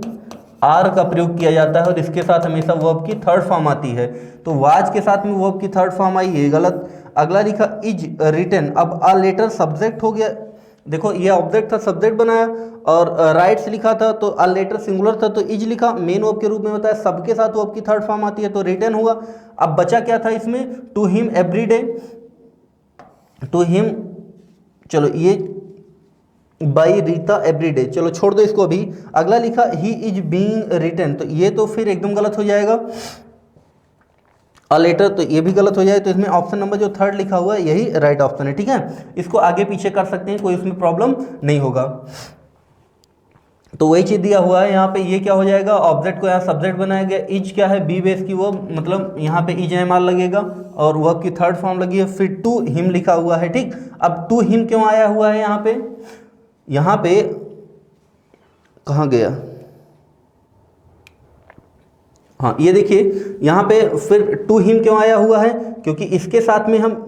आर का प्रयोग किया जाता है, और इसके साथ हमेशा वर्ब की थर्ड फॉर्म आती है। तो वाज के साथ में वर्ब की थर्ड फॉर्म आई, ये गलत। अगला लिखा इज रिटन। अब अ लेटर सब्जेक्ट हो गया, देखो ये ऑब्जेक्ट था, सब्जेक्ट बनाया, और राइट्स लिखा था तो अ लेटर सिंगुलर था तो इज लिखा, मेन वर्ब के रूप में होता है, सबके साथ वर्ब की थर्ड फॉर्म आती है, तो रिटन हुआ। अब बचा क्या था इसमें, to him every day, to him, चलो ये बाई रीता एवरीडे, चलो छोड़ दो इसको अभी। अगला लिखा ही इज बीइंग रिटन, तो ये तो फिर एकदम गलत हो जाएगा। अ लेटर, तो ये भी गलत हो जाए, तो इसमें ऑप्शन नंबर जो थर्ड लिखा हुआ है यही राइट ऑप्शन है, ठीक है। इसको आगे पीछे कर सकते हैं, कोई इसमें प्रॉब्लम नहीं होगा। तो वही चीज दिया हुआ है यहाँ पे, ये क्या हो जाएगा, ऑब्जेक्ट को यहाँ सब्जेक्ट बनाया गया, इज क्या है, बी बेस की वर्ब, मतलब यहाँ पे इज एम आर लगेगा और वर्ब की थर्ड फॉर्म लगी है, फिर टू हिम लिखा हुआ है, ठीक। अब टू हिम क्यों आया हुआ है यहाँ पे, यहाँ पे कहाँ गया, हाँ ये देखिए यहाँ पे फिर टू हिम क्यों आया हुआ है, क्योंकि इसके साथ में हम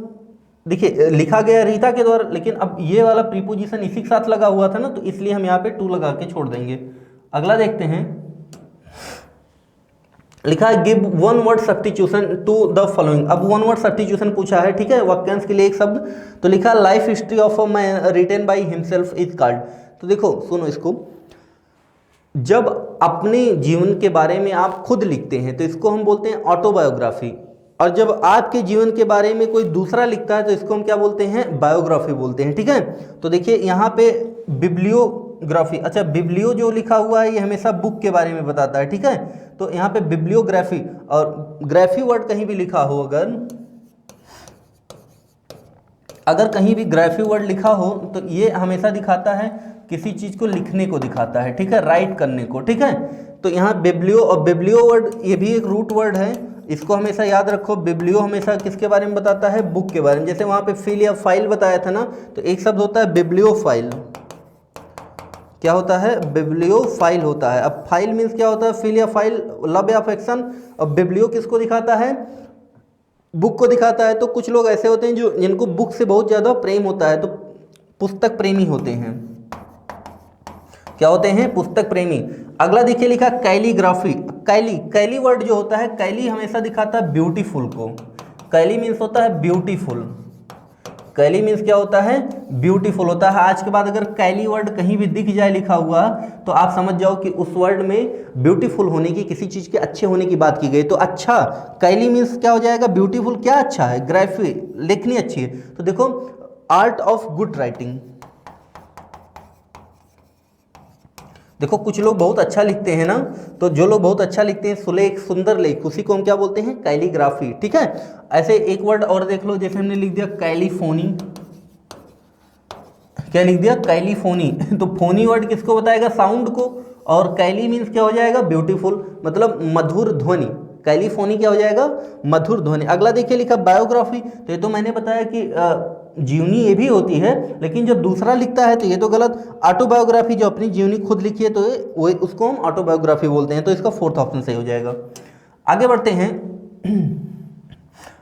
देखिए लिखा गया रीता के द्वारा, लेकिन अब ये वाला प्रीपोजिशन इसी के साथ लगा हुआ था ना, तो इसलिए हम यहाँ पे टू लगा के छोड़ देंगे। अगला देखते हैं, लिखा है give one word substitution to the following. अब वन वर्ड सब्स्टिट्यूशन पूछा है, ठीक है, वाक्यांश के लिए एक शब्द। तो लिखा life history of a man written by himself is called. तो देखो सुनो इसको, जब अपने जीवन के बारे में आप खुद लिखते हैं तो इसको हम बोलते हैं ऑटोबायोग्राफी, और जब आपके जीवन के बारे में कोई दूसरा लिखता है तो इसको हम क्या बोलते हैं, बायोग्राफी बोलते हैं, ठीक है। तो देखिए यहाँ पे बिब्लियोग्राफी, अच्छा बिब्लियो जो लिखा हुआ है ये हमेशा बुक के बारे में बताता है, ठीक है। तो यहाँ पे बिब्लियोग्राफी, और ग्राफी वर्ड कहीं भी लिखा हो अगर कहीं भी ग्राफी वर्ड लिखा हो तो ये हमेशा दिखाता है किसी चीज़ को लिखने को दिखाता है, ठीक है, राइट करने को, ठीक है। तो यहाँ बिब्लियो और बिब्लियो वर्ड ये भी एक रूट वर्ड है, इसको हमेशा याद रखो। बिब्लियो हमेशा किसके बारे में बताता है, बुक के बारे में। जैसे वहाँ पे फिल या फाइल बताया था ना, तो एक शब्द होता है बिब्लियोफाइल। क्या होता है, बिब्लियोफाइल होता है। अब फाइल मीन्स क्या होता है, फिल या फाइल, लव या अफेक्शन। और बिब्लियो किसको दिखाता है, बुक को दिखाता है। तो कुछ लोग ऐसे होते हैं जो जिनको बुक से बहुत ज़्यादा प्रेम होता है, तो पुस्तक प्रेमी होते हैं। क्या होते हैं, पुस्तक प्रेमी। अगला देखिए लिखा कैलीग्राफी। कैली, कैली वर्ड जो होता है, कैली हमेशा दिखाता है ब्यूटीफुल को। कैली मीन्स होता है ब्यूटीफुल। कैली मीन्स क्या होता है, ब्यूटीफुल होता है। आज के बाद अगर कैली वर्ड कहीं भी दिख जाए लिखा हुआ, तो आप समझ जाओ कि उस वर्ड में ब्यूटीफुल होने की, किसी चीज़ के अच्छे होने की बात की गई। तो अच्छा, कैली मीन्स क्या हो जाएगा, ब्यूटीफुल। क्या अच्छा है, ग्राफी, लिखनी अच्छी है। तो देखो, आर्ट ऑफ गुड राइटिंग। देखो कुछ लोग बहुत अच्छा लिखते हैं ना, तो जो लोग बहुत अच्छा लिखते हैं, सुलेख, सुंदर लेख, उसी को हम क्या बोलते हैं, कैलीग्राफी, ठीक है। ऐसे एक वर्ड और देख लो, जैसे हमने लिख दिया कैलीफोनी। क्या लिख दिया, कैलीफोनी। तो फोनी वर्ड किसको बताएगा, साउंड को। और कैली मीन्स क्या हो जाएगा, ब्यूटीफुल, मतलब मधुर ध्वनि। कैलीफोनी क्या हो जाएगा, मधुर ध्वनि। अगला देखिए लिखा बायोग्राफी। तो ये तो मैंने बताया कि जीवनी ये भी होती है, लेकिन जब दूसरा लिखता है तो ये तो गलत। ऑटोबायोग्राफी, जो अपनी जीवनी खुद लिखी है, तो वो उसको हम ऑटोबायोग्राफी बोलते हैं। तो इसका फोर्थ ऑप्शन सही हो जाएगा। आगे बढ़ते हैं।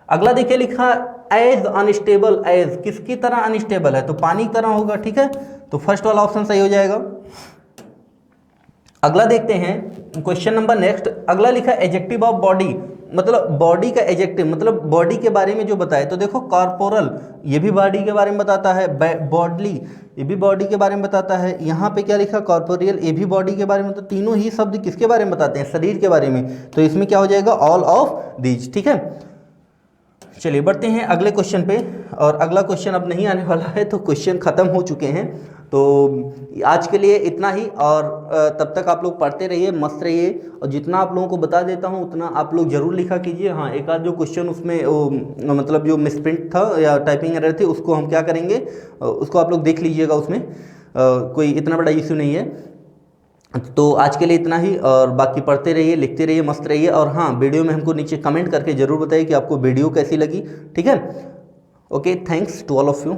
अगला देखिए लिखा एज अनस्टेबल। एज किसकी तरह अनस्टेबल है, तो पानी की तरह होगा, ठीक है। तो फर्स्ट वाला ऑप्शन सही हो जाएगा। अगला देखते हैं क्वेश्चन नंबर नेक्स्ट। अगला लिखा एडजेक्टिव ऑफ बॉडी, मतलब बॉडी का एडजेक्टिव, मतलब बॉडी के बारे में जो बताए। तो देखो कॉर्पोरल, ये भी बॉडी के बारे में बताता है। बॉडली, ये भी बॉडी के बारे में बताता है। यहाँ पे क्या लिखा, कॉर्पोरियल, ये भी बॉडी के बारे में। तो तीनों ही शब्द किसके बारे में बताते हैं, शरीर के बारे में। तो इसमें क्या हो जाएगा, ऑल ऑफ दीज, ठीक है। चलिए बढ़ते हैं अगले क्वेश्चन पे। और अगला क्वेश्चन अब नहीं आने वाला है, तो क्वेश्चन ख़त्म हो चुके हैं। तो आज के लिए इतना ही। और तब तक आप लोग पढ़ते रहिए, मस्त रहिए। और जितना आप लोगों को बता देता हूँ उतना आप लोग ज़रूर लिखा कीजिए। हाँ, एक आध जो क्वेश्चन उसमें वो मतलब जो मिसप्रिंट था या टाइपिंग एरर थी, उसको हम क्या करेंगे, उसको आप लोग देख लीजिएगा। उसमें कोई इतना बड़ा इश्यू नहीं है। तो आज के लिए इतना ही। और बाकी पढ़ते रहिए, लिखते रहिए, मस्त रहिए। और हाँ, वीडियो में हमको नीचे कमेंट करके ज़रूर बताइए कि आपको वीडियो कैसी लगी, ठीक है। Okay, thanks to all of you.